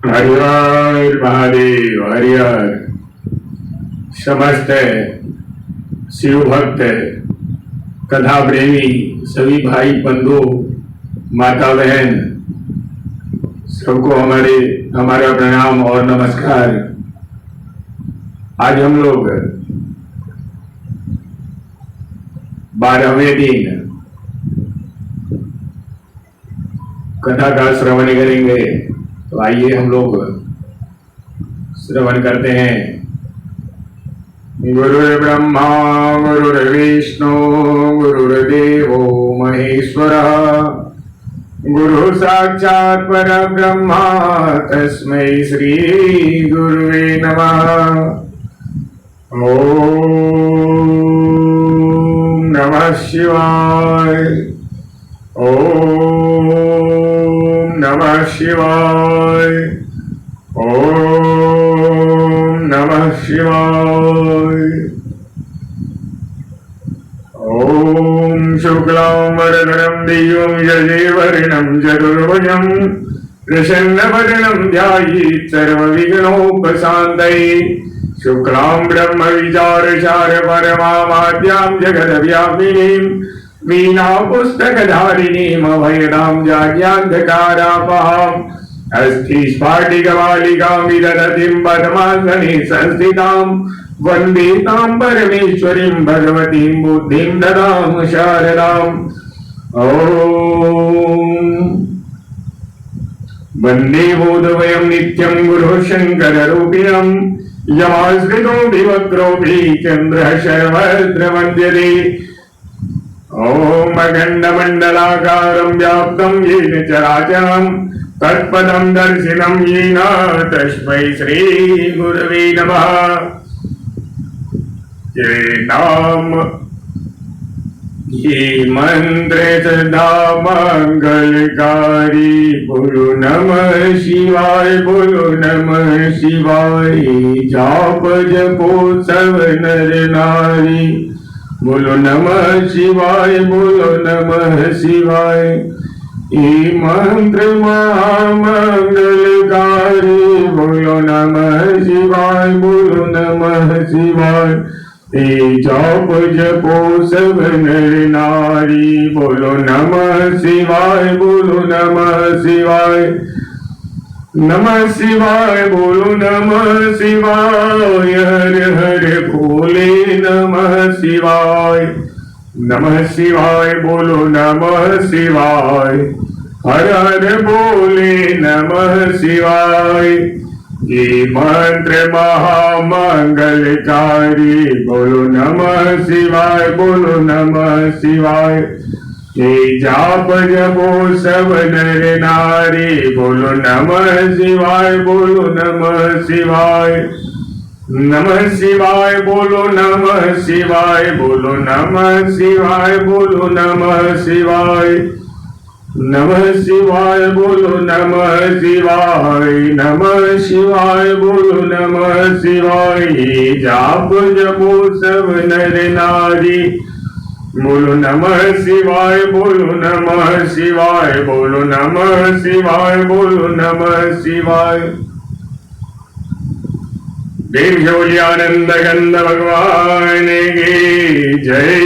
हरिहर महादेव हरिहर। समस्त शिव भक्त कथा प्रेमी सभी भाई बंधु माता बहन सबको हमारा प्रणाम और नमस्कार। आज हम लोग 12वें दिन कथा का श्रवण करेंगे। तो आइए हम लोग श्रवण करते हैं। गुरुर्ब्रह्मा गुरुर्विष्णु गुरुर्देवो महेश्वरः गुरु साक्षात् परब्रह्म तस्मै श्री गुरुवे नमः। ओम नमः शिवाय। ओम नमः शिवाय। ओम नमः शिवाय। ओम शुक्लांबरधरं दिव्यं यदेवर्णं चतुर्भुजं प्रसन्नवदनं ध्यायेत् सर्वविघ्नोपशान्तये। शुक्लां ब्रह्म विचारसार परमाद्यां जगद्व्यापिनीं वीणा पुस्तकधारिणीं अभयदां जाज्ञान्धकारापहाम् अस्थिस्फाटिकमालिकां विदधतीं पद्मासने संस्थितां वन्दे तां परमेश्वरीं भगवतीं बुद्धिं ददामि शारदाम्। ॐ वन्दे बोधवयं नित्यं गुरुः शङ्कररूपिणं यमाश्रितो विवक्रोऽपि चन्द्रः सर्वत्र वन्द्यते। ओम अखण्डमण्डलाकारं व्याप्तं येन चराचरं तत्पदं दर्शिनं येन तस्मै श्री गुरवे नमः। ये नाम ये मंत्र सदा मंगलकारी। बोलो नमः शिवाय बोलो नमः शिवाय। जाप जपो सब नर नारी बोलो नमः शिवाय बोलो नमः शिवाय। ये मंत्र महामंगलकारी बोलो नमः शिवाय बोलो नमः शिवाय। ये जाप जपो सब नर नारी बोलो नमः शिवाय बोलो नमः शिवाय। नमः शिवाय बोलो नमः शिवाय। हर हर बोले नमः शिवाय। नमः शिवाय बोलो नमः शिवाय। हर हर बोले नमः शिवाय। ये मंत्र महामंगलकारी बोलो नमः शिवाय बोलो नमः शिवाय। ये जाप जपो सब नर नारी बोलो नमः शिवाय बोलो नमः शिवाय। नमः शिवाय बोलो नमः शिवाय बोलो नमः शिवाय बोलो नमः शिवाय। नमः शिवाय बोलो नमः शिवाय। नमः शिवाय बोलो नमः शिवाय। जाप जपो सब नर नारी बोलो नमः शिवाय बोलो नमः शिवाय बोलो नमः शिवाय बोलो नमः शिवाय। देव आनंद गंध भगवान की जय।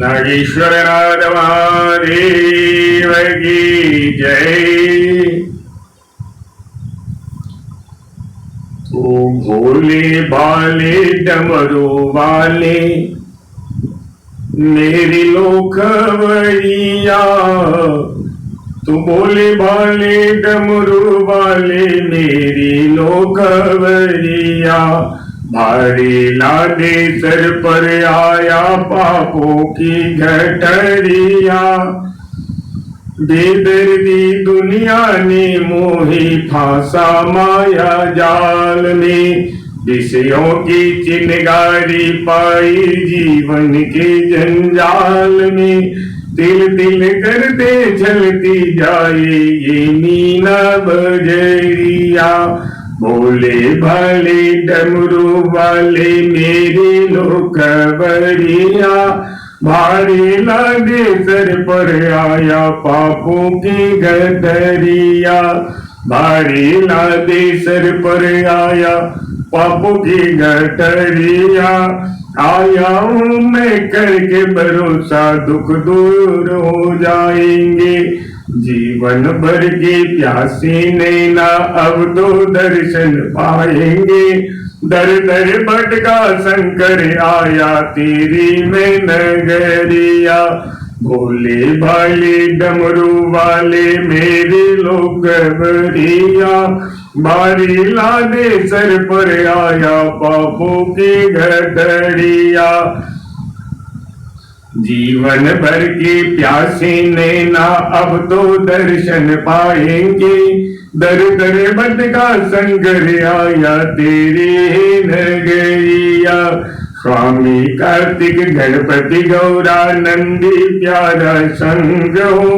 नागेश्वर नाथ महादेव की जय। तो भोले भाले डमरू वाले मेरी लोकवैया। तू भोले भाले डमरू वाले मेरी लोकवैया। भारी लादे सर पर आया पापों की गठरिया। बेदर्दी दुनिया ने मोही फांसा माया जाल में। विषयों की चिनगारी पाई जीवन के जंजाल में। तिल तिल करते चलती जाए ये मीना बजरिया। भोले भाले डमरू वाले मेरे लोक बरिया। भारी लादे सर पर आया पापों की गठरिया, भारी लादे सर पर आया पापों की गठरिया। आया हूँ मैं करके भरोसा, दुख दूर हो जाएंगे। जीवन भर की प्यासी नैना अब तो दर्शन पाएंगे। दर दर भटका शंकर आया तेरी में नगरिया। भोले भाले डमरू वाले मेरे लोग बरिया, बारी लादे सर पर आया पापों की गठरिया। जीवन भर की प्यासी नैना अब तो दर्शन पाएंगे। दर दर भटका शंकर आया तेरी नगरिया। स्वामी कार्तिक गणपति गौरा नंदी प्यारा संग हो,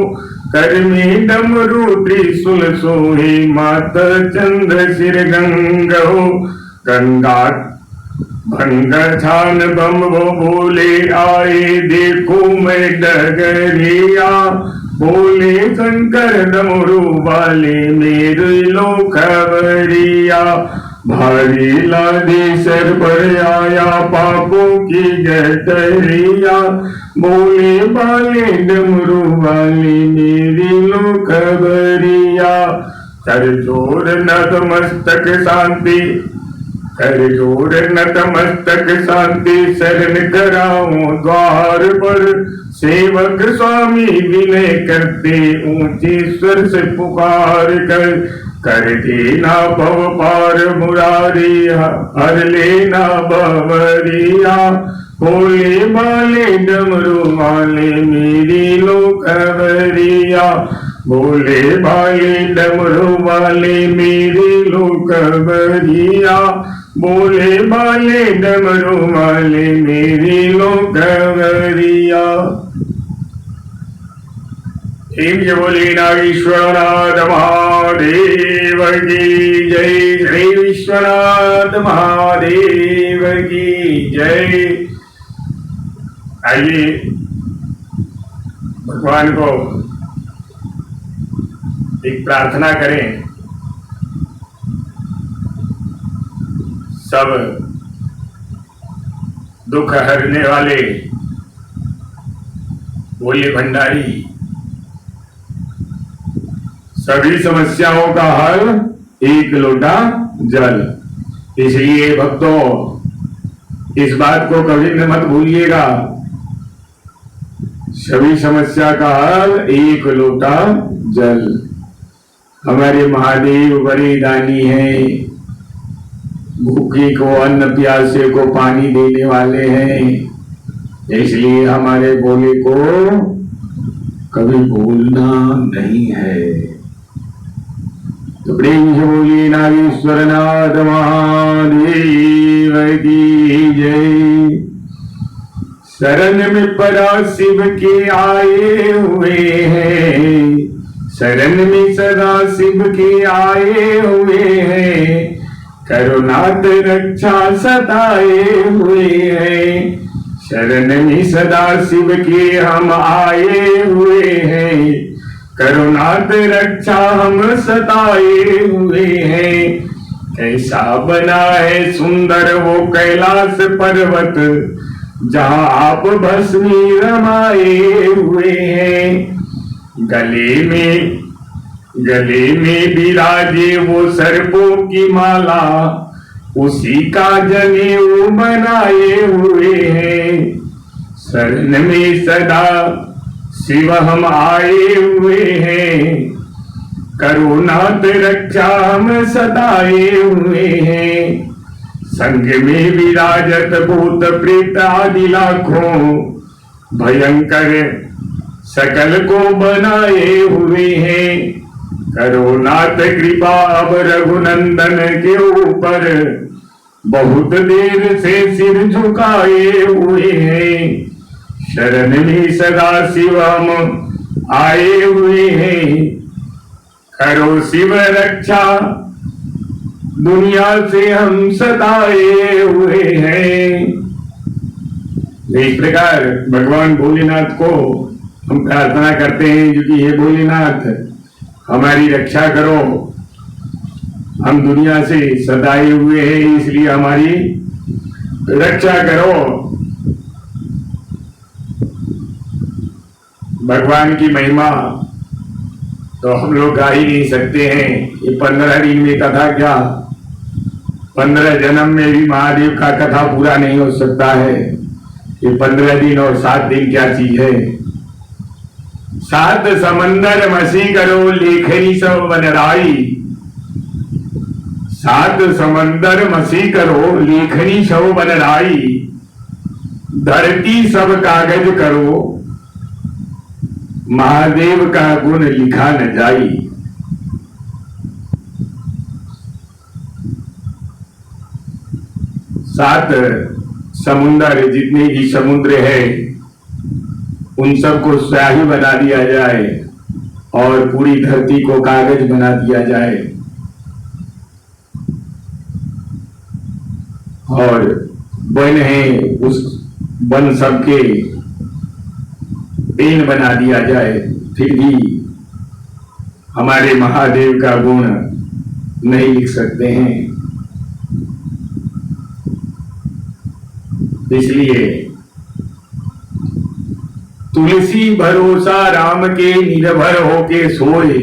कर में डमरू त्रिशूल सोहे माता चंद्र सिर गंग हो। गंगा भंग छान बम वो बोले आए देखो मैं डगरिया। बोले शंकर डमरू वाले मेरे लो खबरिया। भारी लादे सर पर आया पापों की गठरिया। बोले बाले डमरू वाले मेरी लो खबरिया। कर जोर नतमस्तक शांति, कर जोर नतमस्तक शांति, शरण कराऊं द्वार पर। सेवक स्वामी विनय करते ऊंचे स्वर से पुकार कर देना भव पार मुरारी, हर लेना बवरिया। भोले भाले डमरू वाले मेरी लो खबरिया। भोले भाले डमरू वाले मेरी लो खबरिया। बोले भाले डमरू वाले मेरी लो खबरिया। जय बोले नागेश्वरनाथ महादेव की जय। श्री विश्वनाथ महादेव की जय। आइए भगवान को एक प्रार्थना करें। सब दुख हरने वाले भोले भंडारी, सभी समस्याओं का हल एक लोटा जल। इसलिए भक्तों इस बात को कभी न मत भूलिएगा, सभी समस्या का हल एक लोटा जल। हमारे महादेव बड़े दानी हैं, भूखे को अन्न प्यासे को पानी देने वाले हैं। इसलिए हमारे भोले को कभी भूलना नहीं है। तो प्रेम से बोलिए नागेश्वरनाथ महादेव की जय। शरण में परा शिव के आए हुए हैं, शरण में सदा शिव के आए हुए हैं। करुणात रक्षा सताए हुए हैं, शरण में सदा शिव के हम आए हुए हैं। करुणात रक्षा हम सताए हुए हैं। कैसा बना है सुंदर वो कैलाश पर्वत, जहाँ आप भस्मी रमाए हुए हैं। गले में विराजे वो सर्पों की माला, उसी का जनेऊ बनाए हुए हैं। शरण में सदा शिव हम आए हुए हैं, करुणात रक्षा हम सताए हुए हैं। संग में विराजत भूत प्रेत आदि लाखों, भयंकर सकल को बनाए हुए हैं। करुणात कृपा अब रघुनंदन के ऊपर, बहुत देर से सिर झुकाए हुए हैं। शरण में सदा शिव हम आए हुए हैं, करो शिव रक्षा दुनिया से हम सताए हुए हैं। इस प्रकार भगवान भोलेनाथ को हम प्रार्थना करते हैं जो कि हे भोलेनाथ हमारी रक्षा करो, हम दुनिया से सताए हुए हैं इसलिए हमारी रक्षा करो। भगवान की महिमा तो हम लोग गा ही नहीं सकते हैं। ये 15 दिन में कथा क्या, 15 जन्म में भी महादेव का कथा पूरा नहीं हो सकता है। ये 15 दिन और 7 दिन क्या चीज है। 7 समंदर मसी करो लेखनी सब बनराई, 7 समंदर मसी करो लेखनी सब बनराई, धरती सब कागज करो महादेव का गुण लिखा न जाई। सात समुंदर जितने भी समुद्र है उन सबको स्याही बना दिया जाए और पूरी धरती को कागज बना दिया जाए और वन है उस वन सबके पेन बना दिया जाए, फिर भी हमारे महादेव का गुण नहीं लिख सकते हैं। इसलिए तुलसी भरोसा राम के निर्भर होके सोए,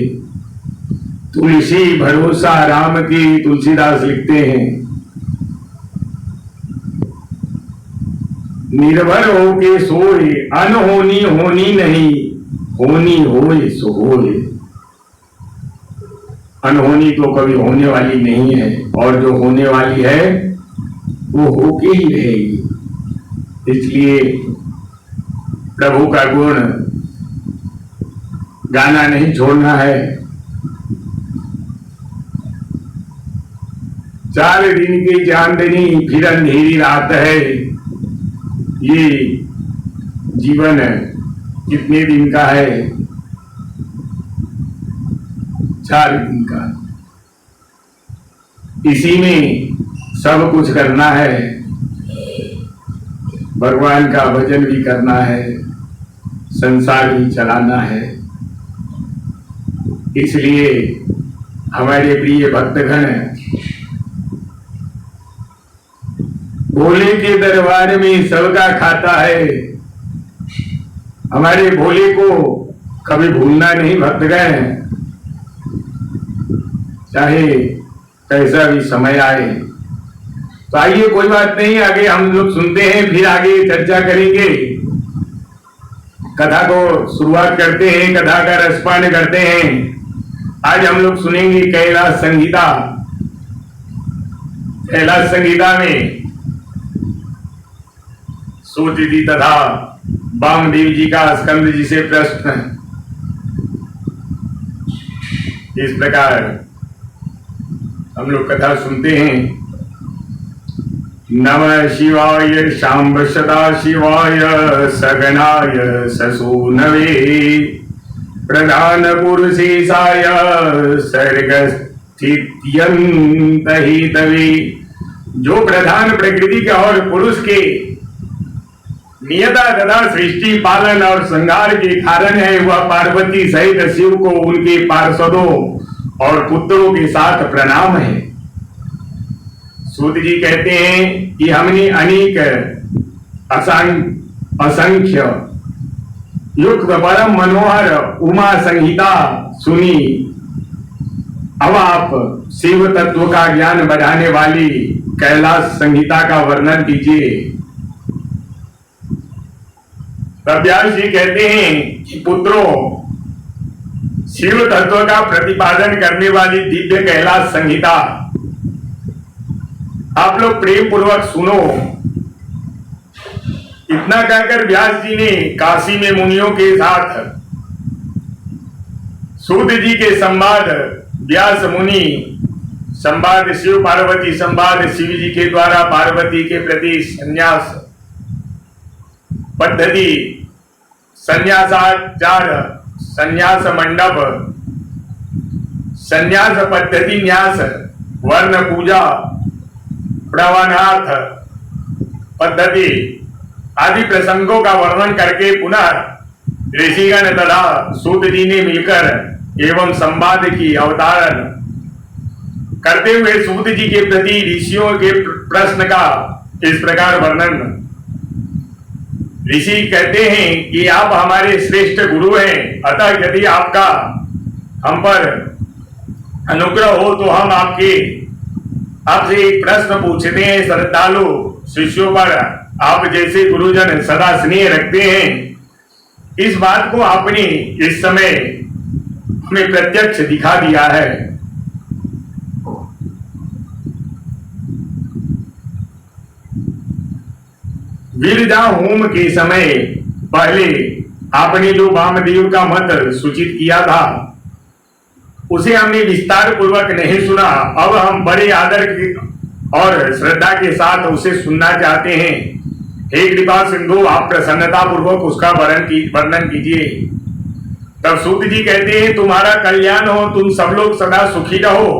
तुलसी भरोसा राम की, तुलसीदास लिखते हैं निर्भर होके सोए, अनहोनी होनी नहीं, होनी होए सो होए। अनहोनी तो कभी होने वाली नहीं है और जो होने वाली है वो होके ही रहेगी। इसलिए प्रभु का गुण गाना नहीं छोड़ना है। 4 दिन की चांदनी फिर अंधेरी रात है। ये जीवन कितने दिन का है? 4 दिन का। इसी में सब कुछ करना है, भगवान का भजन भी करना है, संसार भी चलाना है। इसलिए हमारे प्रिय भक्तगण भोले के दरबार में सबका खाता है। हमारे भोले को कभी भूलना नहीं भक्तगण, चाहे कैसा भी समय आए। तो आइए कोई बात नहीं, आगे हम लोग सुनते हैं, फिर आगे चर्चा करेंगे। कथा को शुरुआत करते हैं, कथा का रसपान करते हैं। आज हम लोग सुनेंगे कैलाश संगीता। कैलाश संगीता में सूत जी तथा वामदेव जी का स्कंद जी से प्रश्न इस प्रकार हम लोग कथा सुनते हैं। नमः शिवाय शांब सदा शिवाय सगनाय ससूनवे प्रधान पुरुषेशाय सर्ग स्थित्यंत हितवे। जो प्रधान प्रकृति के और पुरुष के नियता तथा सृष्टि पालन और संहार के कारण है, वह पार्वती सहित शिव को उनके पार्षदों और पुत्रों के साथ प्रणाम है। सूत जी कहते हैं कि हमने अनेक असंख्य युक्त परम मनोहर उमा संहिता सुनी। अब आप शिव तत्व का ज्ञान बढ़ाने वाली कैलाश संहिता का वर्णन कीजिए। तब व्यास जी कहते हैं कि पुत्रों, शिव तत्व का प्रतिपादन करने वाली दिव्य कैलाश संहिता आप लोग प्रेम पूर्वक सुनो। इतना कहकर व्यास जी ने काशी में मुनियों के साथ सूत जी के संवाद, व्यास मुनि संवाद, शिव पार्वती संवाद, शिव जी के द्वारा पार्वती के प्रति संन्यास पद्धति, संन्यासाचार, संन्यास मंडप, संन्यास पद्धति, न्यास, वर्ण पूजा, प्रवणार्थ पद्धति आदि प्रसंगों का वर्णन करके पुनः ऋषिगण तथा सूत जी ने मिलकर एवं संवाद की अवतारण करते हुए सूत जी के प्रति ऋषियों के प्रश्न का इस प्रकार वर्णन। ऋषि कहते हैं कि आप हमारे श्रेष्ठ गुरु हैं, अतः यदि आपका हम पर अनुग्रह हो तो हम आपसे एक प्रश्न पूछते हैं। श्रद्धालु शिष्यों पर आप जैसे गुरुजन सदा स्नेह रखते हैं। इस बात को आपने इस समय हमें प्रत्यक्ष दिखा दिया है। विरजा होम के समय पहले आपने जो वामदेव का मत सूचित किया था उसे हमने विस्तार पूर्वक नहीं सुना। अब हम बड़े आदर और श्रद्धा के साथ उसे सुनना चाहते हैं। हे कृपा सिंधु, आप प्रसन्नता पूर्वक उसका वर्णन कीजिए। तब सूत जी कहते हैं, तुम्हारा कल्याण हो, तुम सब लोग सदा सुखी रहो।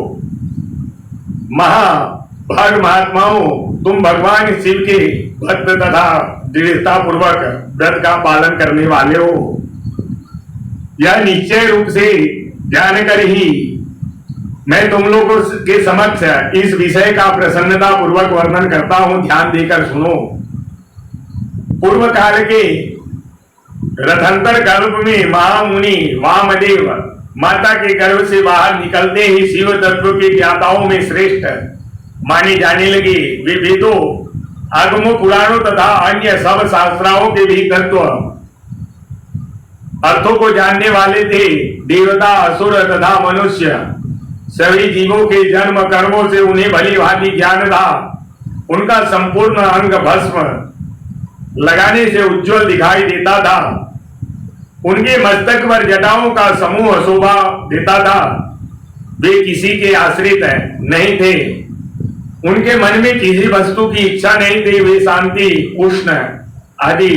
महाभाग महात्माओं, तुम भगवान शिव के भक्त तथा दृढ़ता पूर्वक व्रत का पालन करने वाले हो। यह निश्चय रूप से जानकर ही मैं तुम लोगों के समक्ष इस विषय का प्रसन्नता पूर्वक वर्णन करता हूं। ध्यान देकर सुनो। पूर्व काल के रथंतर गर्भ में महामुनि वामदेव माता के गर्भ से बाहर निकलते ही शिव तत्व के ज्ञाताओं में श्रेष्ठ माने जाने लगे। वे वेदों, आगमों, पुराणों तथा अन्य सब शास्त्राओं के भी तत्व अर्थों को जानने वाले थे। देवता, असुर तथा मनुष्य सभी जीवों के जन्म कर्मों से उन्हें भली भांति ज्ञान था। उनका संपूर्ण अंग भस्म लगाने से उज्जवल दिखाई देता था। उनके मस्तक पर जटाओं का समूह शोभा देता था। वे किसी के आश्रित नहीं थे। उनके मन में किसी वस्तु की इच्छा नहीं थी। वे शांति, उष्ण आदि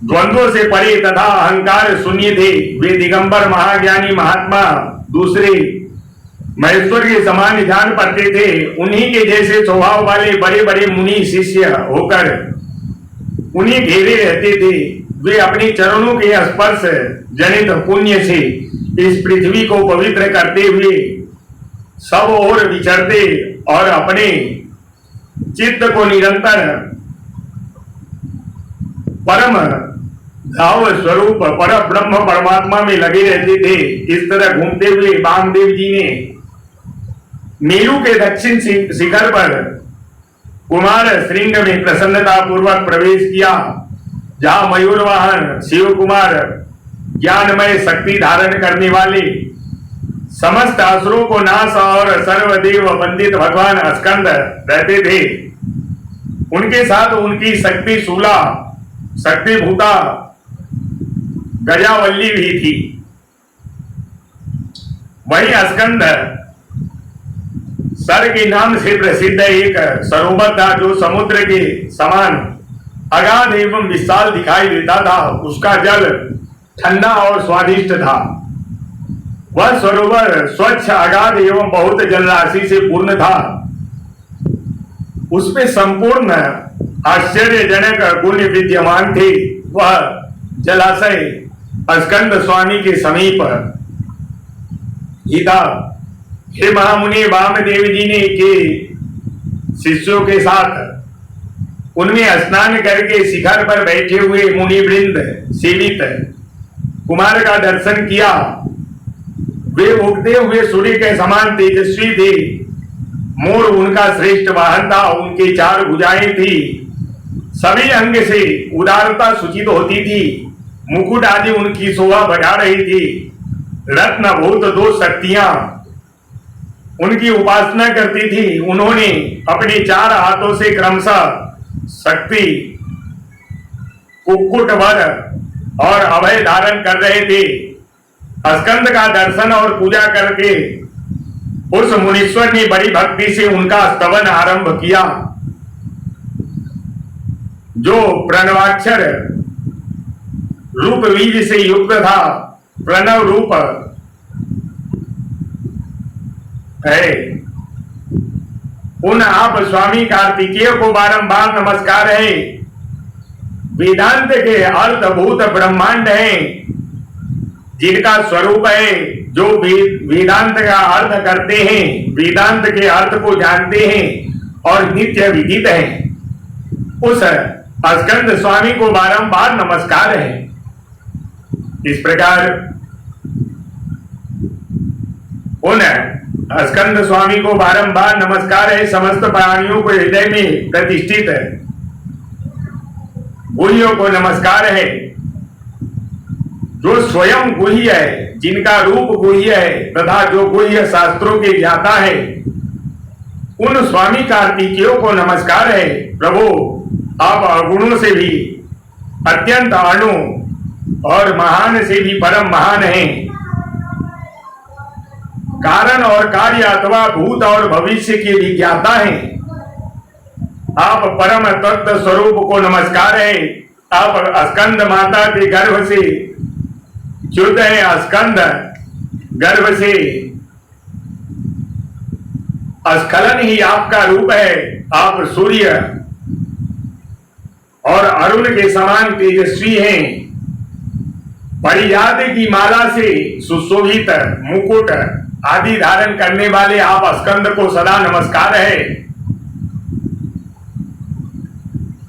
द्वंद्वों से परे तथा अहंकार शून्य थे। वे दिगंबर महाज्ञानी महात्मा दूसरे महेश्वर के समान ध्यान पड़ते थे। उन्हीं के जैसे स्वभाव वाले बड़े बड़े मुनि शिष्य होकर उन्हीं घेरे रहते थे। वे अपने चरणों के स्पर्श जनित पुण्य से इस पृथ्वी को पवित्र करते हुए सब ओर विचरते और अपने चित्त को निरंतर परम भाव स्वरूप पर ब्रह्म परमात्मा में लगे रहते थे। इस तरह घूमते हुए वामदेव जी ने मेरु के दक्षिण शिखर पर कुमार श्रृंग में प्रसन्नता पूर्वक प्रवेश किया, जहां मयूर वाहन शिव कुमार ज्ञानमय शक्ति धारण करने वाले समस्त असुरों को नाश और सर्वदेव वंदित भगवान स्कंद रहते थे। उनके साथ उनकी शक्ति शूला, शक्ति भूता, गजावल्ली भी थी। वही स्कंद सर के नाम से प्रसिद्ध एक सरोवर था जो समुद्र के समान अगाध एवं विशाल दिखाई देता था। उसका जल ठंडा और स्वादिष्ट था। वह सरोवर स्वच्छ, अगाध एवं बहुत जलराशि से पूर्ण था। उसमें संपूर्ण आश्चर्यजनक गुण विद्यमान थे। वह जलाशय स्कंद स्वामी के समीप ही था। हे महामुनि, वामदेव जी ने के शिष्यों के साथ उनमें स्नान करके शिखर पर बैठे हुए मुनि वृंद सेवित कुमार का दर्शन किया। वे उगते हुए सूर्य के समान तेजस्वी थे। मोर उनका श्रेष्ठ वाहन था। उनके 4 भुजाएं थी। सभी अंग से उदारता सूचित होती थी। मुकुट आदि उनकी शोभा बढ़ा रही थी। रत्न भूत 2 शक्तियां उनकी उपासना करती थी। उन्होंने अपने 4 हाथों से क्रमशः शक्ति, कुक्कुट वर और अभय धारण कर रहे थे। स्कंद का दर्शन और पूजा करके उस मुनीश्वर ने बड़ी भक्ति से उनका स्तवन आरंभ किया, जो प्रणवाक्षर रूप बीज से युक्त था। प्रणव रूप है। उन आप स्वामी कार्तिकेय को बारंबार नमस्कार है। वेदांत के अर्थभूत ब्रह्मांड है, जिनका स्वरूप है, जो वेदांत का अर्थ करते हैं, वेदांत के अर्थ को जानते हैं और नित्य विदित है, उस स्कंद स्वामी को बारंबार नमस्कार है। इस प्रकार उन स्कंद स्वामी को बारंबार नमस्कार है। समस्त प्राणियों को हृदय में प्रतिष्ठित है। गुह्यों को नमस्कार है, जो स्वयं गुह्य है, जिनका रूप गुह्य है तथा जो गुह्य शास्त्रों के ज्ञाता है, उन स्वामी कार्तिकेयों को नमस्कार है। प्रभु, आप अगुणों से भी अत्यंत अणु और महान से भी परम महान हैं। कारण और कार्य अथवा भूत और भविष्य के भी ज्ञाता हैं। आप परम तत्व स्वरूप को नमस्कार है। आप स्कंद माता के गर्भ से शुद्ध है। स्कंद गर्भ से स्खलन ही आपका रूप है। आप सूर्य और अरुण के समान तेजस्वी हैं। परिजात की माला से सुशोभित मुकुट आदि धारण करने वाले आप स्कंद को सदा नमस्कार है।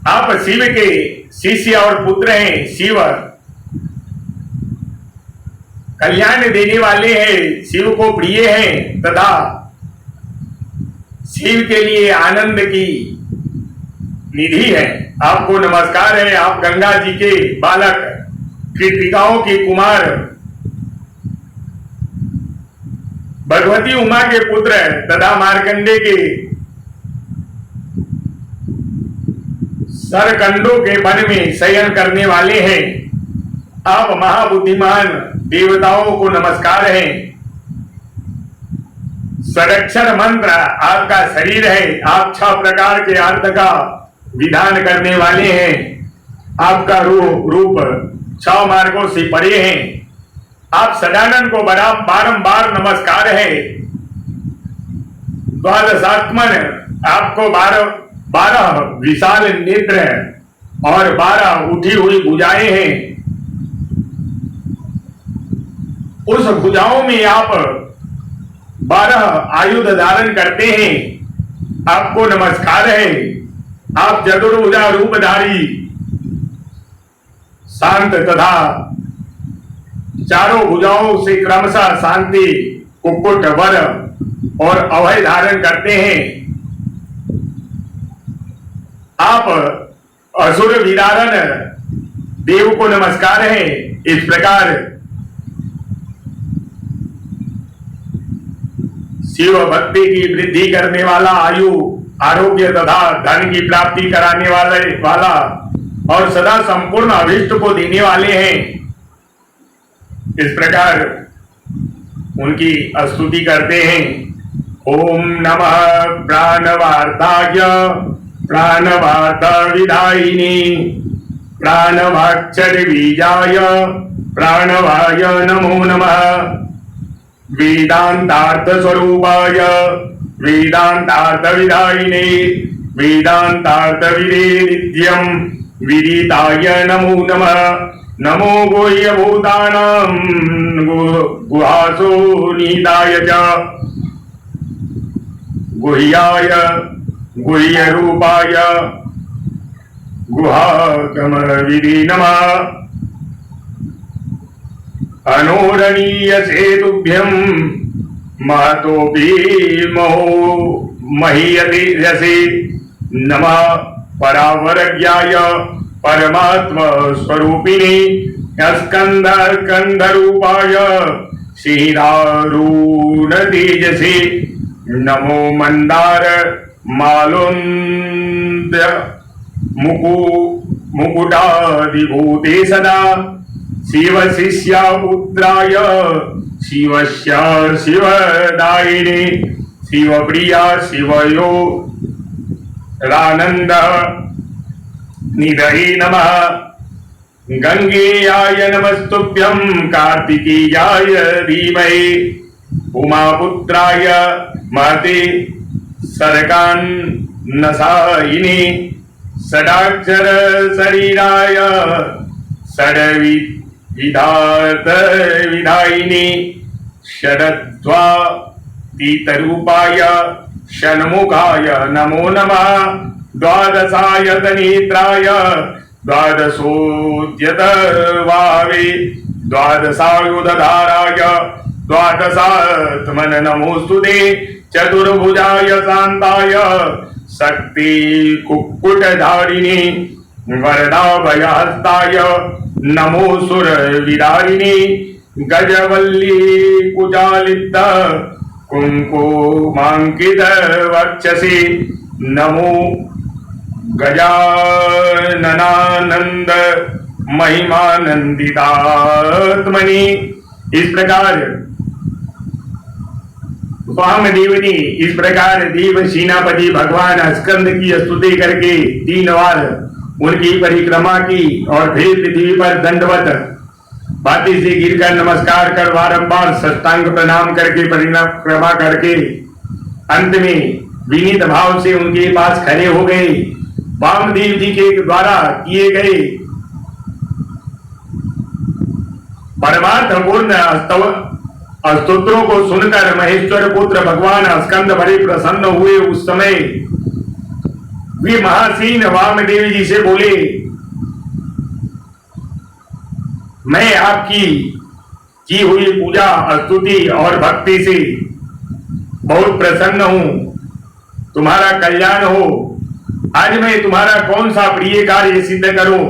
आप शिव के शिष्य और पुत्र हैं। शिव कल्याण देने वाले हैं, शिव को प्रिय हैं तथा शिव के लिए आनंद की निधि है। आपको नमस्कार है। आप गंगा जी के बालक, कृतिकाओं के कुमार, भगवती उमा के पुत्र तथा मार्कंडे के सरकंडों के वन में शयन करने वाले हैं। आप महाबुद्धिमान देवताओं को नमस्कार है। षडक्षर मंत्र आपका शरीर है। आप 6 प्रकार के अर्थ का विधान करने वाले हैं। आपका रूप 6 मार्गों से परे हैं। आप सदानंद को बारंबार नमस्कार है। द्वादशात्मन आपको 12 विशाल नेत्र और 12 उठी हुई भुजाएं हैं। उस भुजाओं में आप 12 आयुध धारण करते हैं। आपको नमस्कार है। आप चतुर्भुजा रूपधारी, शांत तथा चारों भुजाओं से क्रमशः शांति, कुक्कुट, वर और अभय धारण करते हैं। आप असुर विदारण देव को नमस्कार है। इस प्रकार शिव भक्ति की वृद्धि करने वाला, आयु, आरोग्य तथा धन की प्राप्ति कराने वाला और सदा संपूर्ण अभिष्ट को देने वाले हैं। इस प्रकार उनकी स्तुति करते हैं। ओम नमः प्राणवार्ताय प्राणवार्ता विदायिनी प्राणवाक्षर बीजाय प्राणवाय नमो नमः। वेदांतार्थ स्वरूपाय वेदांतार्थ विदायिने वेदांतार्थ विदेदित्यं विदिताय नमो नमः। नमो गुह्य भूतानां गुहासो निदाय च गुह्याय गुह्य रूपाय गुहागम विधि नमः। अनोरणीय सेतुभ्यं महतोपि महो महीयते यसे नमः। परावरज्ञाय परमात्म स्वरूपिणी स्कंद कंद रूपाय श्रीदारूण तेजसे नमो। मंदार मालोन्द मुकुटादिभूते सदा शिव शिष्या पुत्राय शिवस्य शिवदायिने शिवप्रिया शिवयो रानंद निधये नमः। गंगेयाय नमस्तुभ्यं कार्तिकेयाय धीमहि उमापुत्राय महते सरकान नसायिनी षडाक्षर शरीराय षडवि विधार्थ विधायिनी षडध्वातीतरूपाय षण्मुखाय नमो नमः द्वादशायत नेत्राय द्वादशोद्यत भावे द्वादशायुधधाराय द्वादशात्मन नमोस्तुते चतुर्भुजाय शांताय शक्ति कुक्कुटधारिणी वरदाभयहस्ताय नमो सुर विदारिणी गजवल्ली कुजालिप्त कुंकुमांकित वक्षसि नमो गजाननानंद महिमानंदितात्मनि। इस प्रकार वामदेव ने इस प्रकार देव सेनापति भगवान स्कंद की स्तुति करके 3 बार उनकी परिक्रमा की और फिर पृथ्वी पर दंडवत बाती से गिरकर नमस्कार कर बारंबार साष्टांग प्रणाम करके परिक्रमा करके अंत में विनीत भाव से उनके पास खड़े हो गए। वामदेव जी के द्वारा किए गए परमार्थपूर्ण स्तोत्रों को सुनकर महेश्वर पुत्र भगवान स्कंद बड़े प्रसन्न हुए। उस समय वे महासीन वामदेव जी से बोले, मैं आपकी की हुई पूजा स्तुति और भक्ति से बहुत प्रसन्न हूं, तुम्हारा कल्याण हो। आज मैं तुम्हारा कौन सा प्रिय कार्य सिद्ध करूं?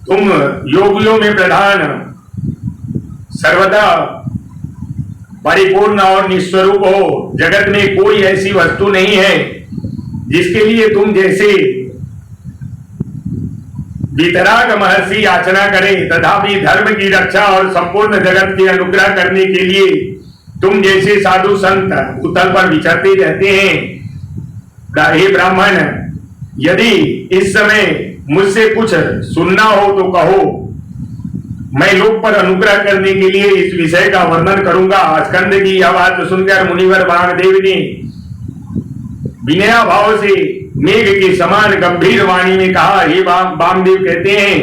तुम योगियों में प्रधान, सर्वदा परिपूर्ण और निस्वरूप हो। जगत में कोई ऐसी वस्तु नहीं है जिसके लिए तुम जैसे वितराग महर्षि याचना करे, तथापि धर्म की रक्षा और संपूर्ण जगत के अनुग्रह करने के लिए तुम जैसे साधु संत उत्तल पर विचरते रहते हैं। हे ब्राह्मण, यदि इस समय मुझसे कुछ सुनना हो तो कहो, मैं लोक पर अनुग्रह करने के लिए इस विषय का वर्णन करूंगा। स्कंद की यह बात सुनकर मुनिवर वामदेव ने विनया भाव से मेघ के समान गंभीर वाणी में कहा, हे वामदेव कहते हैं,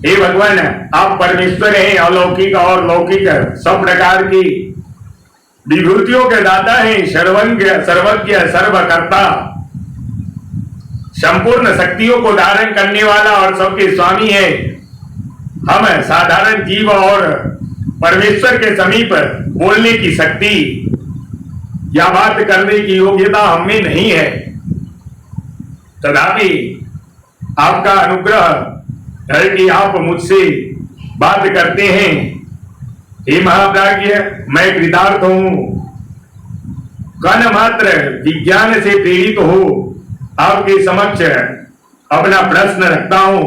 हे भगवान, आप परमेश्वर हैं, अलौकिक और लौकिक सब प्रकार की विभूतियों के दाता हैं, सर्वज्ञ सर्वकर्ता, संपूर्ण शक्तियों को धारण करने वाला और सबके स्वामी है। हम साधारण जीव और परमेश्वर के समीप बोलने की शक्ति या बात करने की योग्यता हमें नहीं है, तथापि आपका अनुग्रह है कि आप मुझसे बात करते हैं। हे महाप्राज्ञ, मैं कृतार्थ हूं, कण मात्र विज्ञान से प्रेरित हो आपके समक्ष अपना प्रश्न रखता हूं।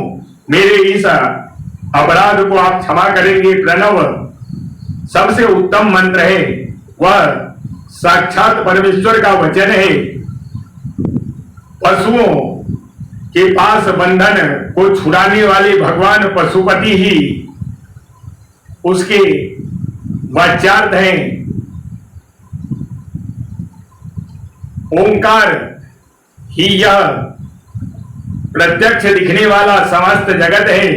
मेरे इस अपराध को आप क्षमा करेंगे। प्रणव सबसे उत्तम मंत्र है, वह साक्षात परमेश्वर का वचन है। पशुओं के पास बंधन को छुड़ाने वाले भगवान पशुपति ही उसके वाच्यार्थ हैं। ओंकार ही यह प्रत्यक्ष दिखने वाला समस्त जगत है।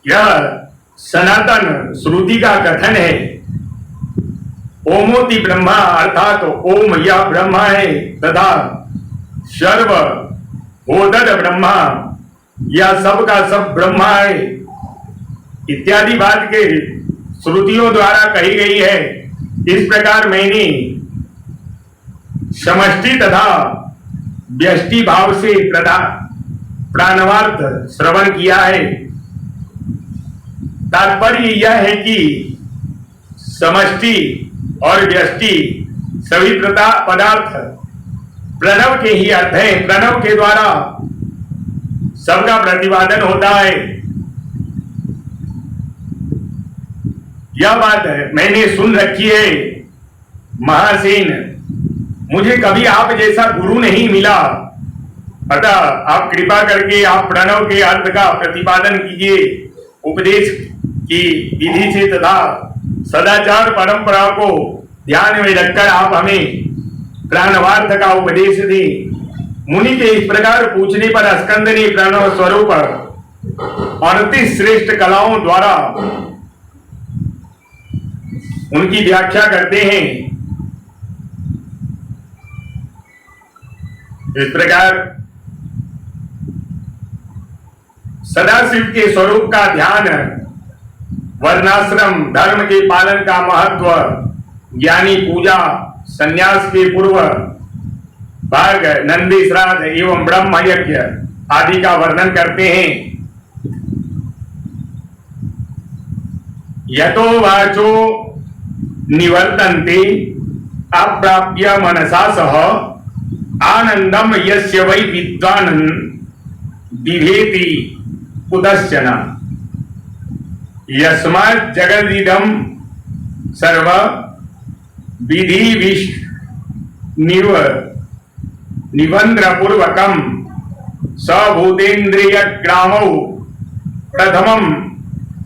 यह सनातन श्रुति का कथन है। ओमोति ब्रह्मा, अर्थात ओम यह ब्रह्मा है, तथा सर्व होदद ब्रह्मा, यह सब का सब ब्रह्मा है, इत्यादि बात के श्रुतियों द्वारा कही गई है। इस प्रकार मैंने समष्टि तथा व्यष्टि भाव से प्राणवार्थ श्रवण किया है। तात्पर्य यह है कि समष्टि और व्यष्टि सभी पदार्थ प्रणव के ही अर्थ है। प्रणव के द्वारा सबका प्रतिपादन होता है। यह बात मैंने सुन रखी है। महासेन, मुझे कभी आप जैसा गुरु नहीं मिला, अतः आप कृपा करके आप प्रणव के अर्थ का प्रतिपादन कीजिए। उपदेश की विधि से तथा सदाचार परंपरा को ध्यान में रखकर आप हमें प्राणवार्थ का उपदेश दे। मुनि के इस प्रकार पूछने पर स्कंद ने प्रणव स्वरूप 38 श्रेष्ठ कलाओं द्वारा उनकी व्याख्या करते हैं। इस प्रकार सदाशिव के स्वरूप का ध्यान, वर्णाश्रम धर्म के पालन का महत्व, ज्ञानी पूजा, संन्यास के पूर्व भाग, नंदी श्राद्ध एवं ब्रह्म यज्ञ आदि का वर्णन करते हैं। यतो वाचो निवर्तन्ते अप्राप्य मनसा सह आनंदम यस्य वै विद्वान् बिभेति कुतश्चन यस्मात् जगदिदं सर्व विधि निबंध्र पूर्वकम सभूतेन्द्रिय ग्रामौ प्रथमं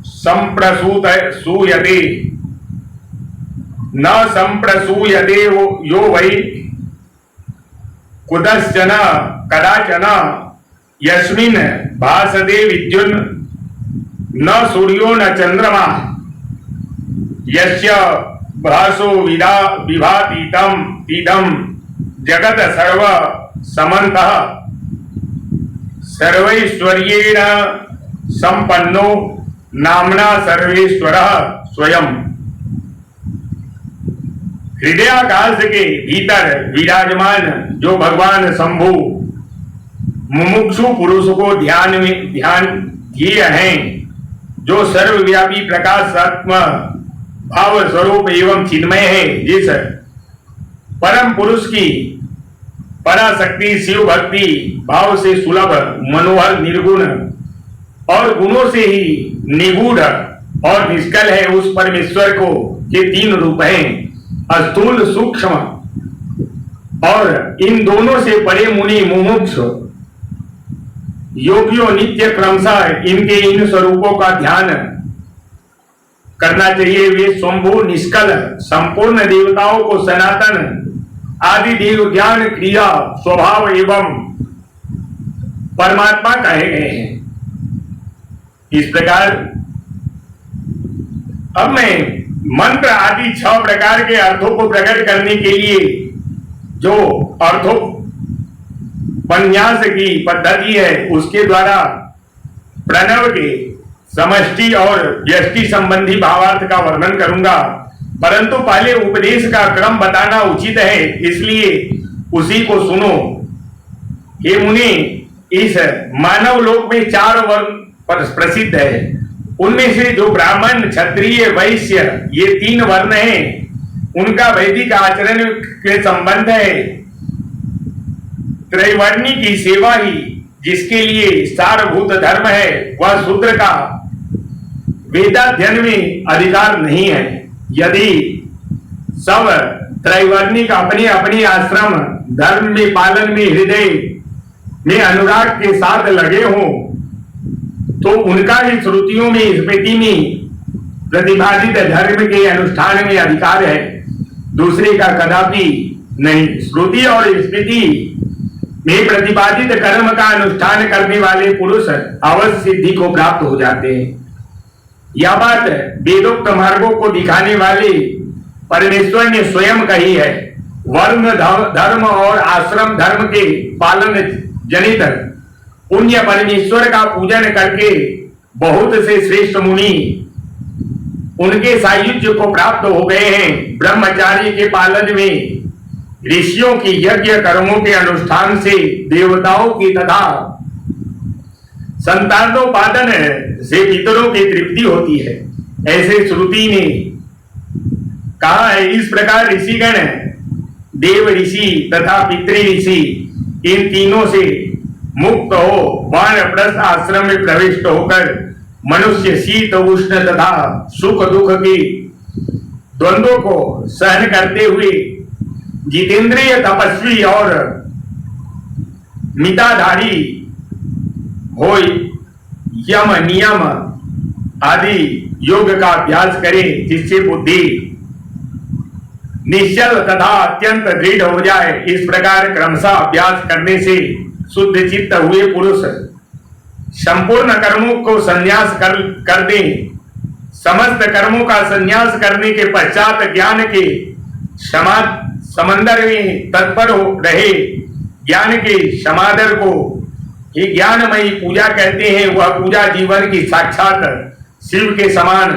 संप्रसूत सूयते न संप्रसूयते यो वै कुतश्चन कदाचन यस्मिन् भासते विद्युन् न सूर्यो न चंद्रमा यस्य भासो विभातीतम तीदम जगत सर्व समन्तः सर्वैश्वर्येण संपन्नो नामना सर्वेश्वरः स्वयं। हृदयाकाश के भीतर विराजमान जो भगवान शंभु मुमुक्षु पुरुष को ध्यान किए हैं, जो सर्वव्यापी प्रकाश आत्मा भाव स्वरूप एवं चिन्मय है, जिस परम पुरुष की पराशक्ति शिव भक्ति भाव से सुलभ मनोहर निर्गुण और गुणों से ही निगूढ़ और निष्कल है, उस परमेश्वर को ये 3 रूप हैं, स्थूल सूक्ष्म और इन दोनों से परे मुनि मुमुक्ष योगियों नित्य क्रमशः इनके इन स्वरूपों का ध्यान करना चाहिए। वे स्वयंभू निष्कल संपूर्ण देवताओं को सनातन आदि देव ज्ञान क्रिया स्वभाव एवं परमात्मा कहे गए हैं। इस प्रकार अब मैं मंत्र आदि 6 प्रकार के अर्थों को प्रकट करने के लिए जो अर्थोपन्यास की पद्धति है उसके द्वारा प्रणव के समष्टि और व्यष्टि संबंधी भावार्थ का वर्णन करूंगा, परंतु पहले उपदेश का क्रम बताना उचित है, इसलिए उसी को सुनो। हे मुनि, इस मानव लोक में 4 वर्ण प्रसिद्ध है। उनमें से जो ब्राह्मण क्षत्रिय वैश्य ये 3 वर्ण हैं, उनका वैदिक आचरण के संबंध है। त्रैवर्णी की सेवा ही जिसके लिए सारभूत धर्म है, वह शूद्र का वेदाध्ययन में अधिकार नहीं है। यदि सब त्रैवर्णिक अपने अपने आश्रम धर्म में पालन में हृदय में अनुराग के साथ लगे हों, तो उनका ही श्रुतियों में स्मृति में प्रतिपादित धर्म के अनुष्ठान में अधिकार है, दूसरे का कदापि नहीं। श्रुति और स्मृति में प्रतिपादित कर्म का अनुष्ठान करने वाले पुरुष अवश्य सिद्धि को प्राप्त हो जाते हैं। यह बात वेदोक्त मार्गों को दिखाने वाले परमेश्वर ने स्वयं कही है। वर्ण धर्म और आश्रम धर्म के पालन जनित पुण्य परमेश्वर का पूजन करके बहुत से श्रेष्ठ मुनि उनके सायुज्य को प्राप्त हो गए हैं। ब्रह्मचार्य के पालन में ऋषियों की यज्ञ कर्मों के अनुष्ठान से देवताओं की तथा संतानोपादन से पितरों की तृप्ति होती है, ऐसे श्रुति ने कहा है। इस प्रकार ऋषिगण देव ऋषि तथा पितृ ऋषि इन तीनों से मुक्त हो वानप्रस्थ आश्रम में प्रविष्ट होकर मनुष्य शीत उष्ण तथा सुख दुख की द्वंद्वों को सहन करते हुए जितेंद्रिय तपस्वी और मिताधारी हो यम नियम आदि योग का अभ्यास करें, जिससे बुद्धि निश्चल तथा अत्यंत दृढ़ हो जाए। इस प्रकार क्रमशः अभ्यास करने से शुद्ध चित्त हुए पुरुष संपूर्ण कर्मों को संन्यास कर दे। समस्त कर्मों का संन्यास करने के पश्चात ज्ञान के समंदर में तत्पर रहे। ज्ञान के समादर को ही ज्ञानमयी पूजा कहते हैं। वह पूजा जीवन की साक्षात शिव के समान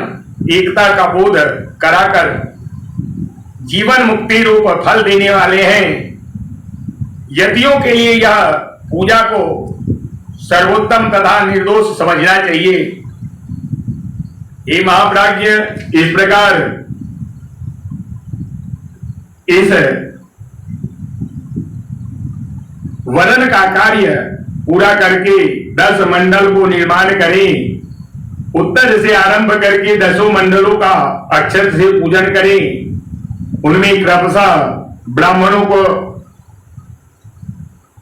एकता का बोध कराकर जीवन मुक्ति रूप फल देने वाले हैं। यतियों के लिए यह पूजा को सर्वोत्तम तथा निर्दोष समझना चाहिए। ये महाप्राज्य इस प्रकार इस वर्णन का कार्य पूरा करके 10 मंडल को निर्माण करें। उत्तर से आरंभ करके 10 मंडलों का अक्षर से पूजन करें। उनमें क्रमशः ब्राह्मणों को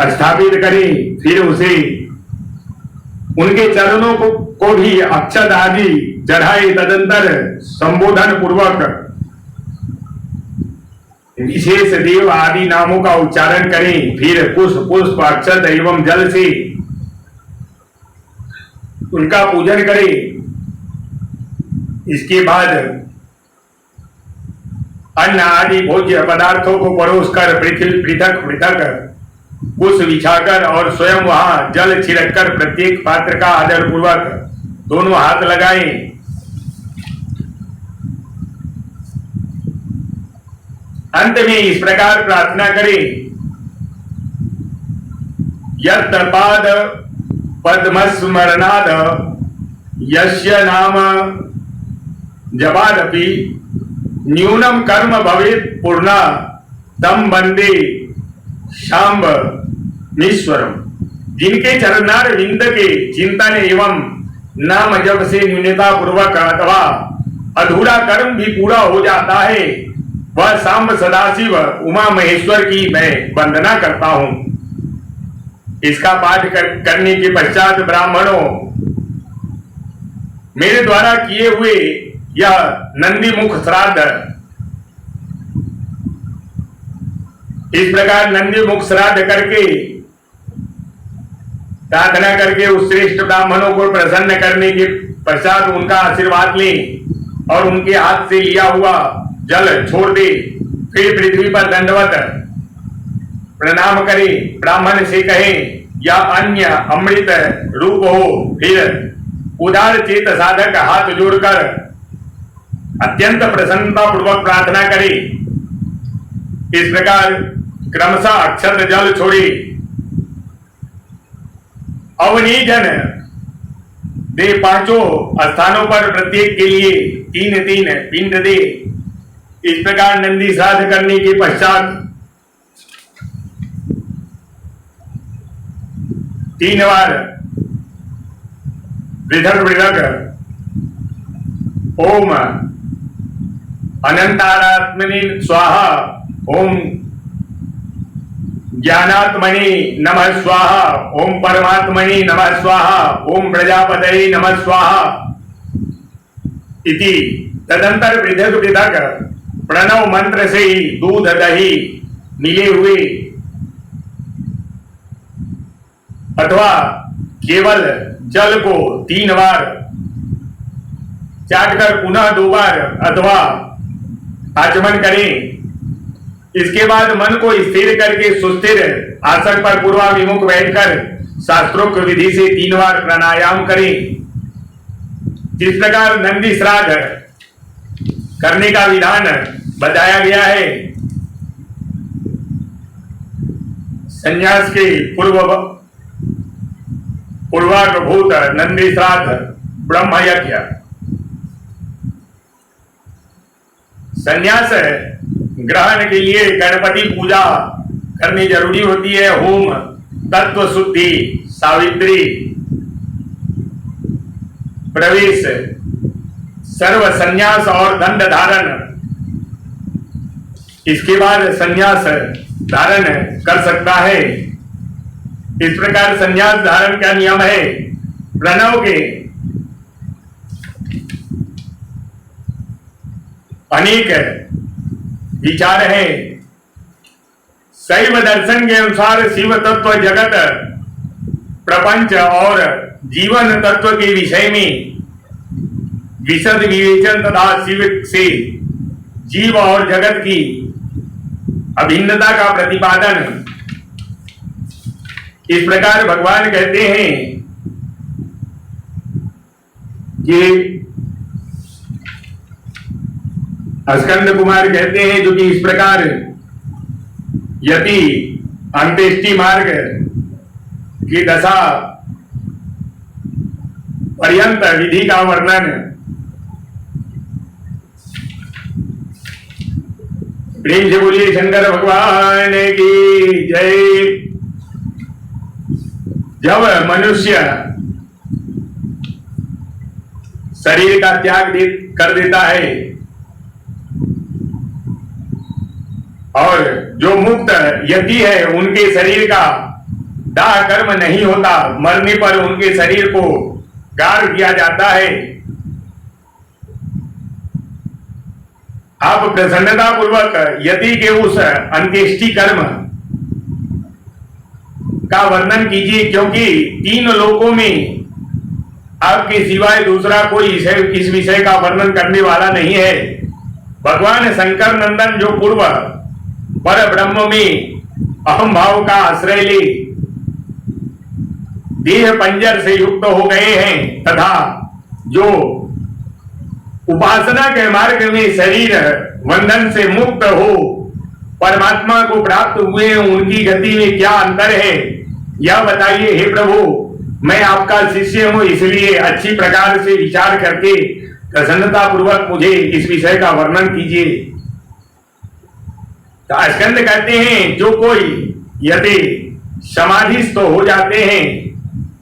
स्थापित करें। फिर उसे उनके चरणों को भी अक्षत आदि चढ़ाए। तदंतर संबोधन पूर्वक विशेष देव आदि नामों का उच्चारण करें। फिर पुष्प अक्षत एवं जल से उनका पूजन करें। इसके बाद अन्न आदि भोज्य पदार्थों को परोसकर पृथक पृथक कुश बिछाकर और स्वयं वहां जल छिड़ककर प्रत्येक पात्र का आदर पूर्वक दोनों हाथ लगाएं। अंत में इस प्रकार प्रार्थना करें। यत् पाद पद्मस्मरणाद यस्य नाम जपादपि न्यूनम कर्म भवेत् पूर्णा तम वंदे शांब नीश्वरम। जिनके चरणार विंद के चिंतन एवं नाम जप से न्यूनता पूर्वक अथवा अधूरा कर्म भी पूरा हो जाता है, वह सांब सदाशिव उमा महेश्वर की मैं वंदना करता हूं। इसका पाठ करने के पश्चात ब्राह्मणों मेरे द्वारा किए हुए यह नंदी मुख श्राद्ध, इस प्रकार नंदी मुख श्राद्ध करके प्रार्थना करके उस श्रेष्ठ ब्राह्मणों को प्रसन्न करने के पश्चात उनका आशीर्वाद लें और उनके हाथ से लिया हुआ जल छोड़ दे। फिर पृथ्वी पर दंडवत प्रणाम करें। ब्राह्मण से कहें या अन्य अमृत रूप हो। फिर उदार चेत साधक हाथ जोड़कर अत्यंत प्रसन्नता पूर्वक प्रार्थना करें। इस प्रकार क्रमशः अक्षत जल छोड़े। अवनी जन दे 5 स्थानों पर प्रत्येक के लिए 3-3 पिंड दे। इस प्रकार नंदी श्राद्ध करने के पश्चात 3 बार पृथक पृथक ओम अनंतात्मनि स्वाहा, ओम ज्ञानात्मनि नमः स्वाहा, ओम परमात्मनि नमः स्वाहा, ओम प्रजापतये नमः स्वाहा इति। तदंतर पृथक पृथक प्रणव मंत्र से ही दूध दही मिले हुए अथवा केवल जल को 3 बार चाटकर पुनः 2 बार अथवा आचमन करें। इसके बाद मन को स्थिर करके सुस्थिर आसन पर पूर्वाभिमुख बैठकर शास्त्रोक्त विधि से 3 बार प्राणायाम करें। जिस प्रकार नंदी श्राद्ध करने का विधान बताया गया है, संन्यास के पूर्वाभूत नंदी श्राद्ध ब्रह्म यज्ञ। संन्यास ग्रहण के लिए गणपति पूजा करनी जरूरी होती है। होम, तत्व शुद्धि, सावित्री, प्रवेश, सर्व संन्यास और दंड धारण। इसके बाद संन्यास धारण कर सकता है। इस प्रकार संन्यास धारण का नियम है। प्रणव के अनेक विचार है। शैव दर्शन के अनुसार शिव तत्व जगत, प्रपंच और जीवन तत्व के विषय में विशद विवेचन तथा शिव से जीव और जगत की अभिन्नता का प्रतिपादन। इस प्रकार भगवान कहते हैं कि स्कंद कुमार कहते हैं जो कि इस प्रकार यदि अंत्येष्टि मार्ग की दशा पर्यंत विधि का वर्णन प्रेम से बोलिए शंकर भगवान की जय। जब मनुष्य शरीर का त्याग कर देता है और जो मुक्त यति है उनके शरीर का दाह कर्म नहीं होता, मरने पर उनके शरीर को गाड़ दिया जाता है। आप प्रसन्नता पूर्वक यति के उस अंत्येष्टि कर्म का वर्णन कीजिए, क्योंकि तीन लोकों में आपके सिवाय दूसरा कोई इस विषय का वर्णन करने वाला नहीं है। भगवान शंकर नंदन जो पूर्व पर ब्रह्म में अहम भाव का आश्रय ले देह पंजर से युक्त हो गए हैं तथा जो उपासना के मार्ग में शरीर बंधन से मुक्त हो परमात्मा को प्राप्त हुए, उनकी गति में क्या अंतर है यह बताइए हे प्रभु। मैं आपका शिष्य हूं, इसलिए अच्छी प्रकार से विचार करके प्रसन्नता पूर्वक मुझे इस विषय का वर्णन कीजिए। स्कंद कहते हैं जो कोई यदि समाधिस्थ हो जाते हैं,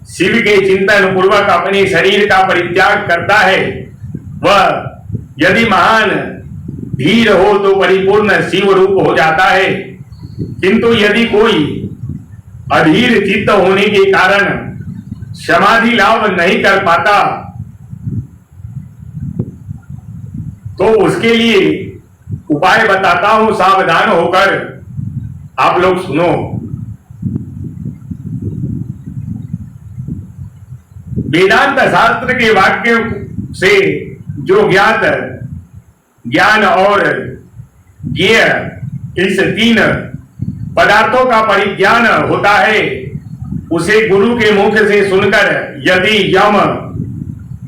शिव के चिंतन पूर्वक अपने शरीर का परित्याग करता है, वह यदि महान धीर हो तो परिपूर्ण शिव रूप हो जाता है। किंतु यदि कोई अधीर चित्त होने के कारण समाधि लाभ नहीं कर पाता तो उसके लिए उपाय बताता हूं, सावधान होकर आप लोग सुनो। वेदांत शास्त्र के वाक्य से जो ज्ञात ज्ञान और ज्ञेय इस तीन पदार्थों का परिज्ञान होता है, उसे गुरु के मुख से सुनकर यदि यम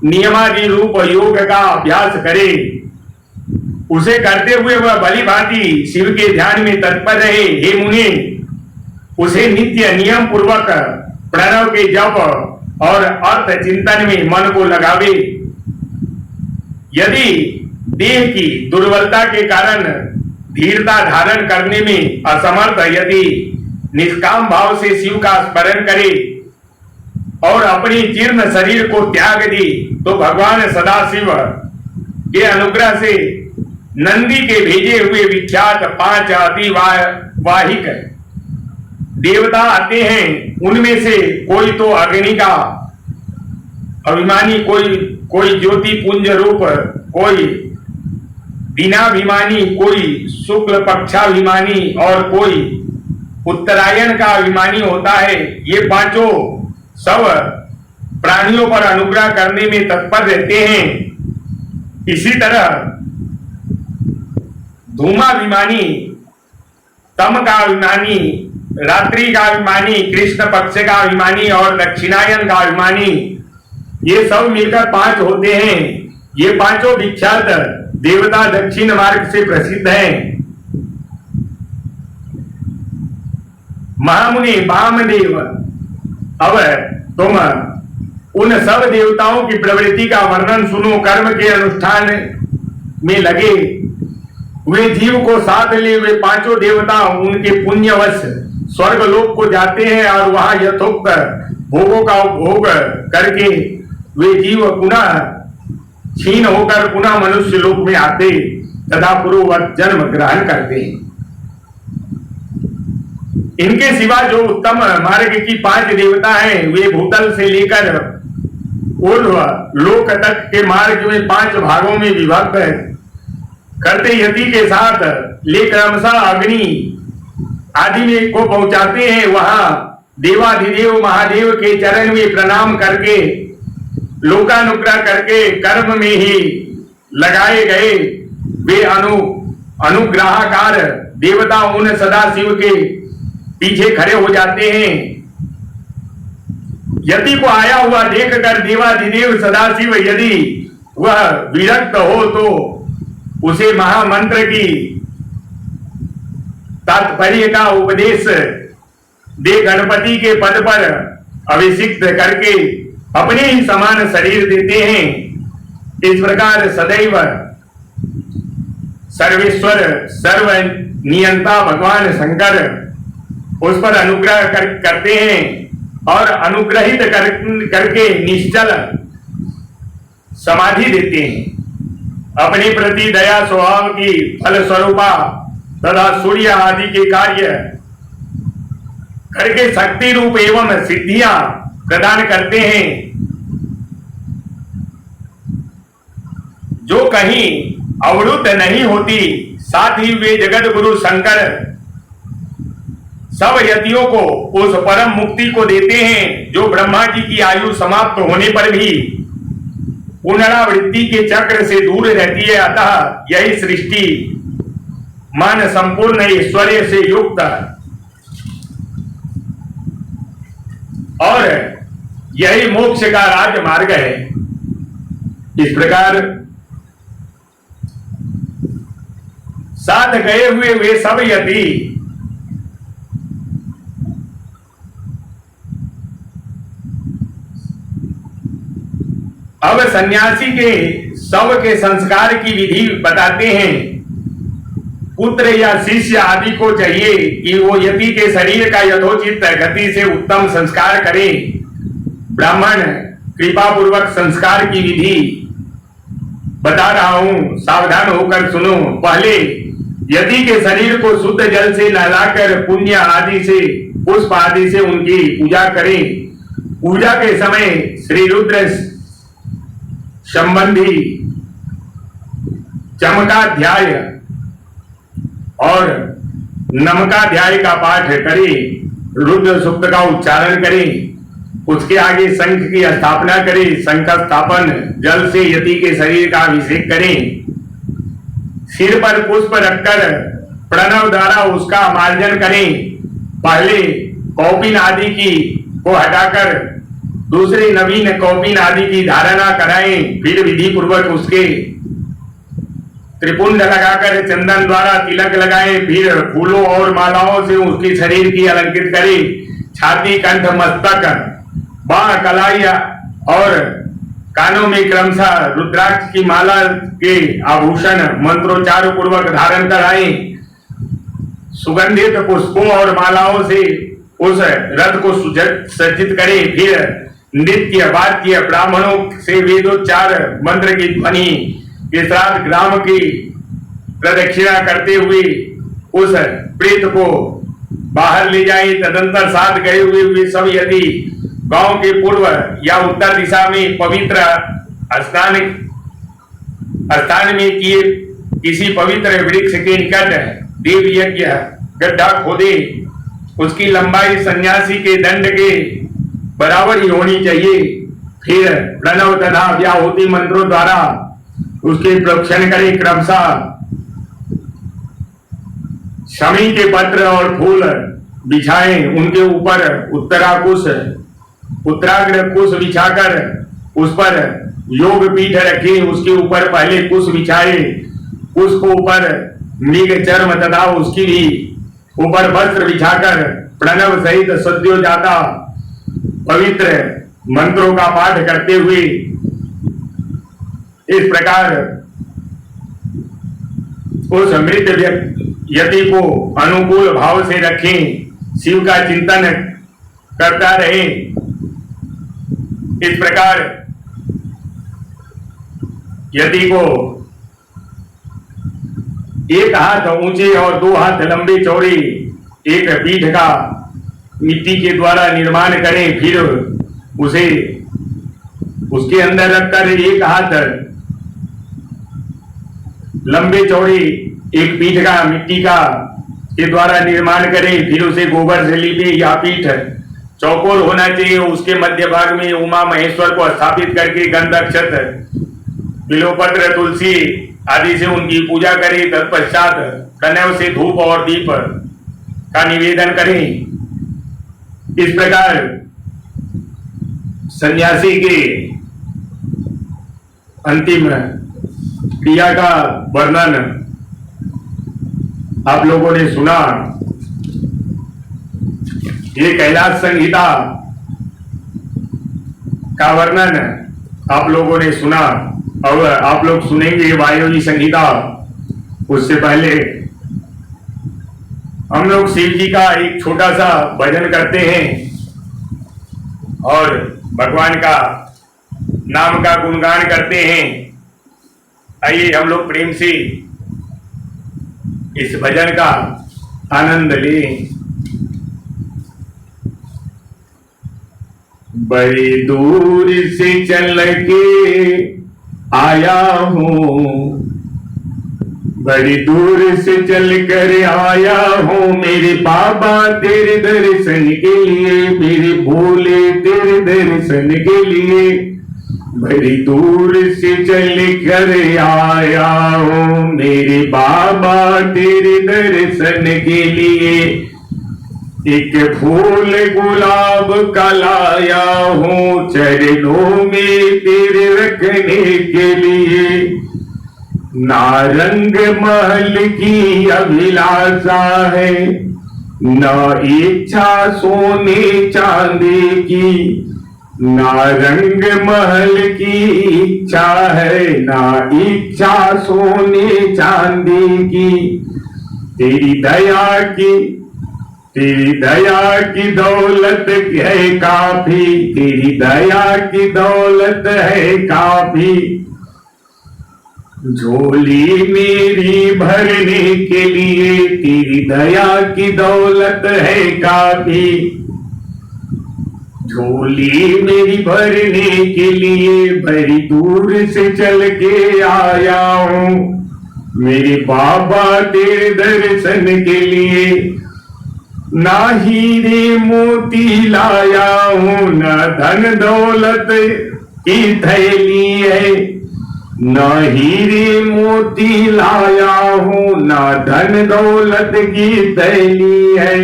नियमादि रूप योग का अभ्यास करे, उसे करते हुए वह भली भांति शिव के ध्यान में तत्पर रहे, हे मुनि उसे नित्य नियम पूर्वक प्रणव के जप और अर्थ चिंतन में मन को लगावे। यदि देह की दुर्बलता के कारण धीरता धारण करने में असमर्थ यदि निष्काम भाव से शिव का स्मरण करे और अपने जीर्ण शरीर को त्याग दी, तो भगवान सदाशिव के अनुग्रह से नंदी के भेजे हुए विख्यात 5 अति वाहिक देवता आते हैं। उनमें से कोई तो अग्नि का अभिमानी, कोई ज्योति पुंज रूप, कोई दिनाभिमानी, कोई शुक्ल पक्षाभिमानी और कोई उत्तरायण का अभिमानी होता है। ये पांचों सब प्राणियों पर अनुग्रह करने में तत्पर रहते हैं। इसी तरह धूमाभिमानी, तम का अभिमानी, रात्रि का अभिमानी, कृष्ण पक्ष का अभिमानी और दक्षिणायन का अभिमानी, ये सब मिलकर 5 होते हैं। ये पांचों विख्यात देवता दक्षिण मार्ग से प्रसिद्ध हैं। महामुनि वामदेव, अब तुम उन सब देवताओं की प्रवृत्ति का वर्णन सुनो। कर्म के अनुष्ठान में लगे वे जीव को साथ ले वे पांचों देवता उनके पुण्यवश स्वर्ग लोक को जाते हैं और वहां यथोक्त भोगों का उपभोग करके वे जीव पुनः क्षीण होकर पुनः मनुष्य लोक में आते तथा पूर्ववत जन्म ग्रहण करते हैं। इनके सिवा जो उत्तम मार्ग की 5 देवता हैं, वे भूतल से लेकर ऊर्ध्व लोक तक के मार्ग में 5 भागों में विभक्त करते यति के साथ ले क्रमशः अग्नि आदि में को पहुंचाते हैं। वहां देवाधिदेव महादेव के चरण में प्रणाम करके लोकानुग्रह करके कर्म में ही लगाए गए वे अनुग्रहकार देवता उन सदाशिव के पीछे खड़े हो जाते हैं। यति को आया हुआ देखकर देवाधिदेव सदाशिव यदि वह विरक्त हो तो उसे महामंत्र की तात्पर्य का उपदेश दे गणपति के पद पर अभिषिक्त करके अपने ही समान शरीर देते हैं। इस प्रकार सदैव सर्वेश्वर सर्व नियंता भगवान शंकर उस पर अनुग्रह करते हैं और अनुग्रहित करके निश्चल समाधि देते हैं। अपने प्रति दया स्वभाव की फल स्वरूपा तथा सूर्य आदि के कार्य करके शक्ति रूप एवं सिद्धियां प्रदान करते हैं। जो कहीं अवरुद्ध नहीं होती, साथ ही वे जगत गुरु शंकर सब यतियों को उस परम मुक्ति को देते हैं जो ब्रह्मा जी की आयु समाप्त होने पर भी पुनरावृत्ति के चक्र से दूर रहती है। अतः यही सृष्टि मन संपूर्ण ऐश्वर्य से युक्त और यही मोक्ष का राजमार्ग है। इस प्रकार साथ गए हुए वे सब यति अब सन्यासी के शव के संस्कार की विधि बताते हैं। पुत्र या शिष्य आदि को चाहिए कि वो यति के शरीर का यथोचित गति से उत्तम संस्कार करें। ब्राह्मण कृपा पूर्वक संस्कार की विधि बता रहा हूं, सावधान होकर सुनो। पहले यति के शरीर को शुद्ध जल से नहलाकर पुण्य आदि से पुष्प आदि से उनकी पूजा करें। पूजा के समय श्री रुद्र संबंधी चमकाध्याय और नमकाध्याय का पाठ करें। रुद्र सूक्त का उच्चारण करें। उसके आगे शंख की स्थापना करें। शंख स्थापन जल से यति के शरीर का अभिषेक करें। सिर पर पुष्प रखकर प्रणव द्वारा उसका मार्जन करें। पहले कौपिन आदि की को हटाकर दूसरे नवीन कौपिन आदि की धारणा कराएं। फिर विधि पूर्वक उसके त्रिपुंड लगाकर चंदन द्वारा तिलक लगाएं। फिर फूलों और मालाओं से उसके शरीर की अलंकृत करें। छाती, कंठ, मस्तक, बाह, कलाई और कानों में क्रमशः रुद्राक्ष की माला के आभूषण मंत्रोच्चार पूर्वक धारण कराएं। सुगंधित पुष्पों और मालाओं से उस रथ को सज्जित करें। फिर नित्य वाद्य ब्राह्मणों से वेदोच्चार मंत्र की ध्वनि के साथ ग्राम की प्रदक्षिणा करते हुए उस प्रेत को बाहर ले जाए। तदंतर साथ गए हुए वे सब यदि गांव के पूर्व या उत्तर दिशा में पवित्र स्थान में किए किसी पवित्र वृक्ष के निकट देव यज्ञ गड्ढा खोदे। उसकी लंबाई सन्यासी के दंड के बराबर ही होनी चाहिए। फिर प्रणव तथा व्याहुति मंत्रों द्वारा उसके प्रोक्षण करें। क्रमशः शमी के पत्र और फूल बिछाएं। उनके ऊपर उत्तराग्र कुश बिछाकर उस पर योग पीठ रखें। उसके ऊपर पहले कुश बिछाए। कुश को ऊपर मृग चर्म तथा उसकी भी ऊपर वस्त्र बिछाकर प्रणव सहित सद्योजाता पवित्र मंत्रों का पाठ करते हुए इस प्रकार उस मृत यति को अनुकूल भाव से रखें। शिव का चिंतन करता रहे। इस प्रकार यति को एक हाथ ऊंचे और 2 हाथ लंबे चौड़े एक पीठ का मिट्टी के द्वारा निर्माण करें। फिर उसे उसके अंदर रखकर एक हाथ लंबे चौड़े एक पीठ का मिट्टी का के द्वारा निर्माण करें, फिर उसे गोबर से लीपे। या पीठ चौकोर होना चाहिए, उसके मध्य भाग में उमा महेश्वर को स्थापित करके गंध अक्षत बिलोपत्र तुलसी आदि से उनकी पूजा करें। तत्पश्चात कन्या से धूप और दीप का निवेदन करें। इस प्रकार सन्यासी के अंतिम क्रिया का वर्णन आप लोगों ने सुना। ये कैलाश संहिता का वर्णन आप लोगों ने सुना और आप लोग सुनेंगे वायुवी संहिता। उससे पहले हम लोग शिव जी का एक छोटा सा भजन करते हैं और भगवान का नाम का गुणगान करते हैं। आइए हम लोग प्रेम से इस भजन का आनंद लें। बड़ी दूर से चल के आया हूँ, बड़ी दूर से चल कर आया हूँ मेरे बाबा तेरे दर्शन के लिए, मेरे भोले तेरे दर्शन के लिए। बड़ी दूर से चल कर आया हूँ मेरे बाबा तेरे दर्शन के लिए। एक फूल गुलाब का लाया हूँ चरणों में तेरे रखने के लिए। नारंग महल की अभिलाषा है, न इच्छा सोने चांदी की। नारंग महल की इच्छा है, ना इच्छा सोने चांदी की। तेरी दया की दौलत है काफी, तेरी दया की दौलत है काफी। झोली मेरी भरने के लिए तेरी दया की दौलत है काफी। झोली मेरी भरने के लिए बड़ी दूर से चल के आया हूँ मेरे बाबा तेरे दर्शन के लिए। ना हीरे मोती लाया हूँ, ना धन दौलत की थैली है। ना हीरे मोती लाया हूँ, ना धन दौलत की थैली है।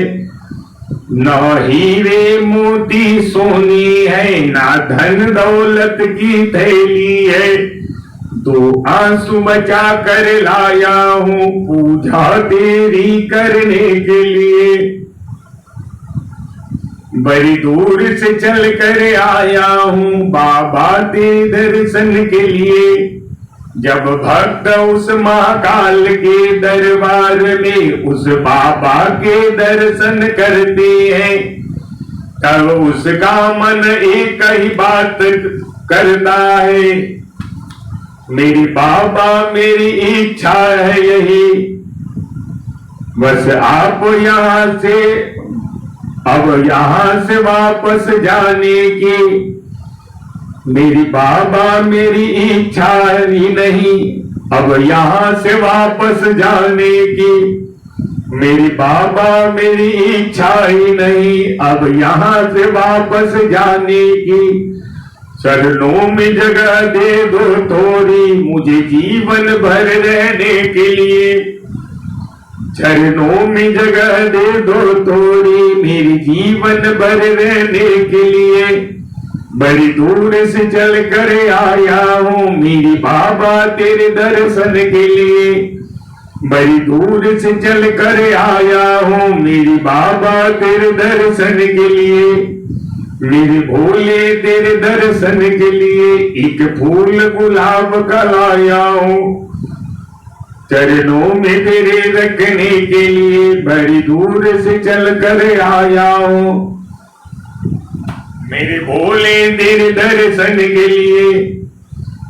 ना हीरे मोती सोनी है, ना धन दौलत की थैली है। दो आंसू बचा कर लाया हूँ पूजा तेरी करने के लिए। बड़ी दूर से चल कर आया हूँ बाबा तेरे दर्शन के लिए। जब भक्त उस महाकाल के दरबार में उस बाबा के दर्शन करते हैं, तब उसका मन एक ही बात करता है, मेरी बाबा मेरी इच्छा है यही, बस आप अब यहाँ से वापस जाने की। मेरी बाबा मेरी इच्छा ही नहीं अब यहाँ से वापस जाने की। मेरी बाबा मेरी इच्छा ही नहीं अब यहाँ से वापस जाने की। चरणों में जगह दे दो थोड़ी मुझे जीवन भर रहने के लिए। चरणों में जगह दे दो थोड़ी मेरी जीवन भर रहने के लिए। बड़ी दूर से चल कर आया हूँ मेरी बाबा तेरे दर्शन के लिए। बड़ी दूर से चल कर आया हूँ मेरी बाबा तेरे दर्शन के लिए। मेरे भोले तेरे दर्शन के लिए एक फूल गुलाब का लाया हूँ चरणों में तेरे रखने के लिए। बड़ी दूर से चल कर आया हूँ मेरे भोले तेरे दर्शन के लिए।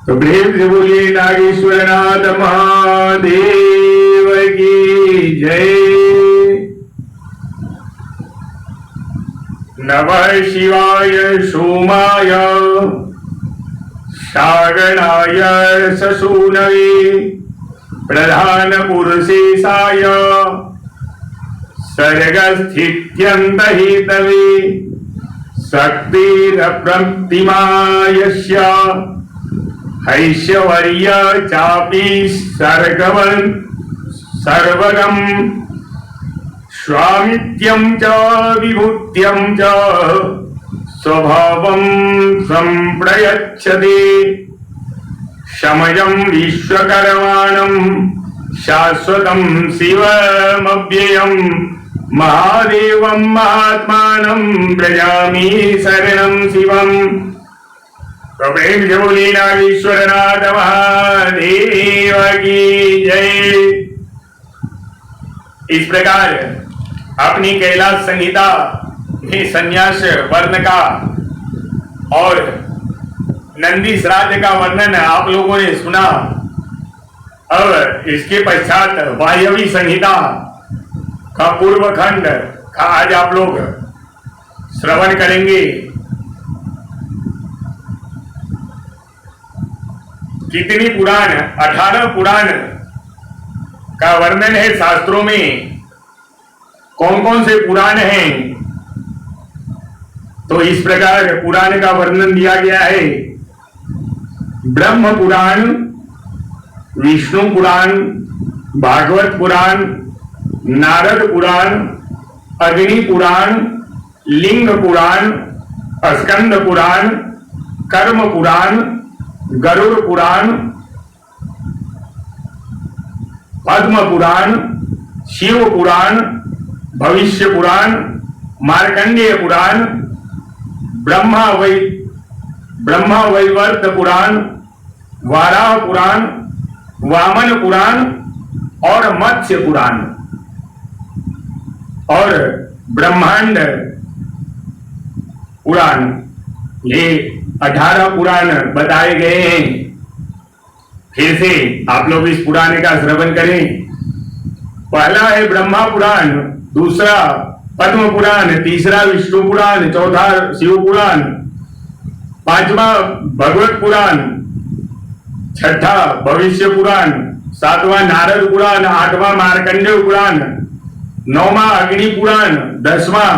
तो प्रेम से बोलिए नागेश्वरनाथ महादेव की जय। नमः शिवाय सोमाय सागणाय ससूनवे प्रधान पुरुषेशाय सर्गस्थित्यन्तहेतवे शक्तिरप्रतिमायस्य हैश्वर्य चापि सर्वगम स्वामित्यं च विभूत्यं च स्वभावं संप्रयच्छति समयं विश्वकर्माणं शाश्वतं शिवमव्ययं महादेवं महात्मानं व्रजामि शरणं शिवम्। तो प्रेम से बोलिए नागेश्वरनाथ महादेव की जय। इस प्रकार अपनी कैलाश संहिता में संन्यास वर्ण का और नंदी श्राद्ध का वर्णन आप लोगों ने सुना। अब इसके पश्चात वायवी संहिता का पूर्व खंड का आज आप लोग श्रवण करेंगे। कितनी पुराण, 18 पुराण का वर्णन है शास्त्रों में। कौन कौन से पुराण हैं? तो इस प्रकार पुराण का वर्णन दिया गया है। ब्रह्म पुराण, विष्णु पुराण, भागवत पुराण, नारद पुराण, अग्नि पुराण, लिंग पुराण, स्कंद पुराण, कर्म पुराण, गरुड़ पुराण, पद्म पुराण, शिव पुराण, भविष्य पुराण, मार्कंडेय पुराण, ब्रह्मा वैवर्त पुराण, वाराह पुराण, वामन पुराण और मत्स्य पुराण और ब्रह्मांड पुराण, ये 18 पुराण बताए गए हैं। फिर से आप लोग इस पुराण का श्रवण करें। पहला है ब्रह्मा पुराण, दूसरा पद्म पुराण, तीसरा विष्णु पुराण, चौथा शिव पुराण, पांचवा भगवत पुराण, छठा भविष्य पुराण, सातवां नारद पुराण, आठवां मार्कंडेय पुराण, नौवां अग्नि पुराण, 10वां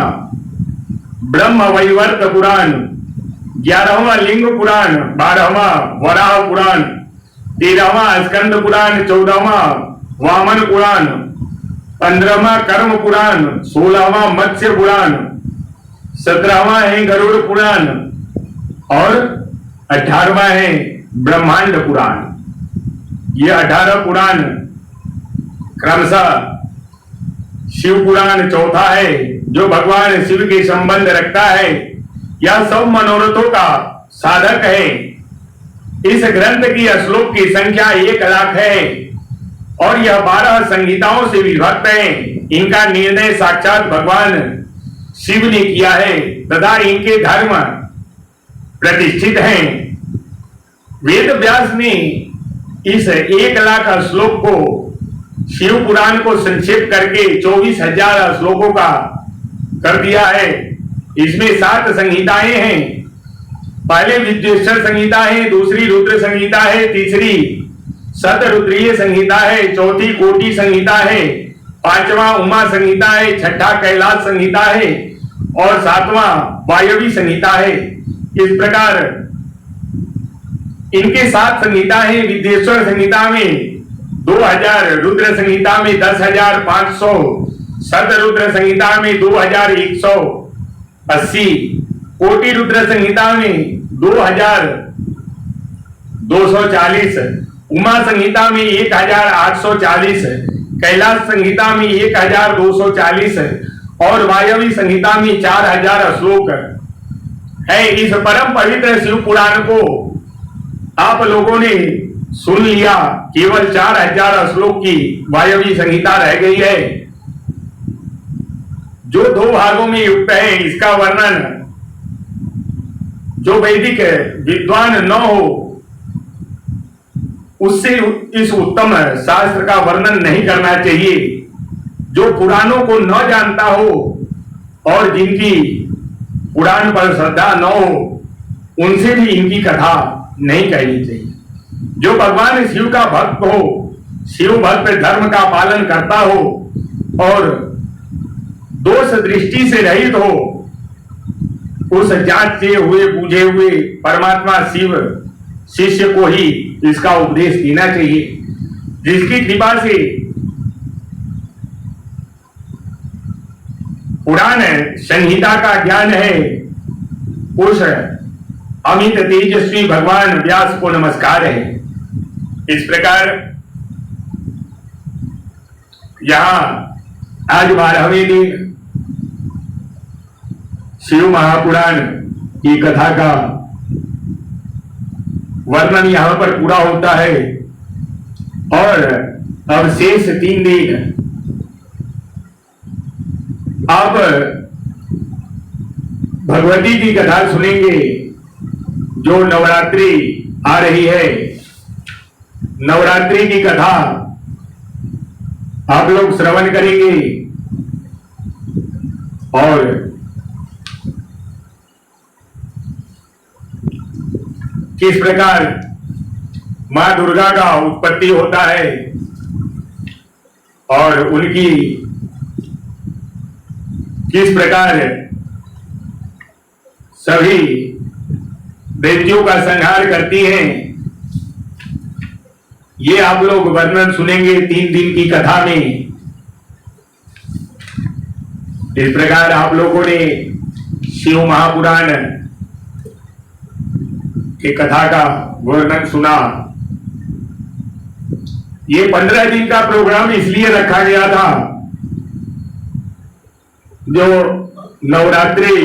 ब्रह्म वैवर्त पुराण, 11वां लिंग पुराण, 12वां वराह पुराण, 13वां स्कंद पुराण, 14वां वामन पुराण, 15वां कर्म पुराण, 16वां मत्स्य पुराण, 17वां है गरुड़ पुराण और 18वां है ब्रह्मांड पुराण। ये 18 पुराण क्रमशः शिव पुराण चौथा है, जो भगवान शिव के संबंध रखता है। यह सब मनोरथों का साधक है। इस ग्रंथ की श्लोक की संख्या 1 लाख है और यह 12 संहिताओं से विभक्त है। इनका निर्णय साक्षात भगवान शिव ने किया है तथा इनके धर्म प्रतिष्ठित हैं। वेद व्यास ने इस 1 लाख श्लोक को शिव पुराण को संक्षेप करके 24,000 श्लोकों का कर दिया है। इसमें 7 संहिताएं हैं। पहले विद्वेश्वर संहिता है, दूसरी रुद्र संहिता है, तीसरी शतरुद्रीय संहिता है, चौथी कोटि संहिता है, 5वां उमा संहिता है, छठा कैलाश संहिता है और 7वां वायवी संहिता है। इस प्रकार इनके 7 संहिता है। विद्वेश्वर संहिता में 2000, रुद्र संहिता में 10,500, शतरुद्र संहिता में 2,180, कोटि रुद्र संहिता में 2,240, उमा संहिता में 1,840, कैलाश संहिता में 1,240 और वायवी संहिता में 4,000 श्लोक है। इस परम पवित्र शिव पुराण को आप लोगों ने सुन लिया। केवल 4,000 श्लोक की वायवी संहिता रह गई है, जो 2 भागों में युक्त है। इसका वर्णन जो वैदिक विद्वान न हो उससे इस उत्तम शास्त्र का वर्णन नहीं करना चाहिए। जो पुराणों को न जानता हो और जिनकी पुराण पर श्रद्धा न हो उनसे भी इनकी कथा नहीं कहनी चाहिए। जो भगवान शिव का भक्त हो, शिव भक्त धर्म का पालन करता हो और दोष दृष्टि से रहित हो, उस जांचे हुए बूझे हुए परमात्मा शिव शिष्य को ही इसका उपदेश देना चाहिए, जिसकी कृपा से पुराण संहिता का ज्ञान है। उस अमित तेजस्वी भगवान व्यास को नमस्कार है। इस प्रकार यहां आज 12वें दिन शिव महापुराण की कथा का वर्णन यहां पर पूरा होता है और अब शेष 3 दिन आप भगवती की कथा सुनेंगे। जो नवरात्रि आ रही है, नवरात्रि की कथा आप लोग श्रवण करेंगे और किस प्रकार मां दुर्गा का उत्पत्ति होता है और उनकी किस प्रकार सभी दैत्यों का संहार करती हैं, ये आप लोग वर्णन सुनेंगे 3 दिन की कथा में। इस प्रकार आप लोगों ने शिव महापुराण की कथा का वर्णन सुना। ये 15 दिन का प्रोग्राम इसलिए रखा गया था, जो नवरात्रि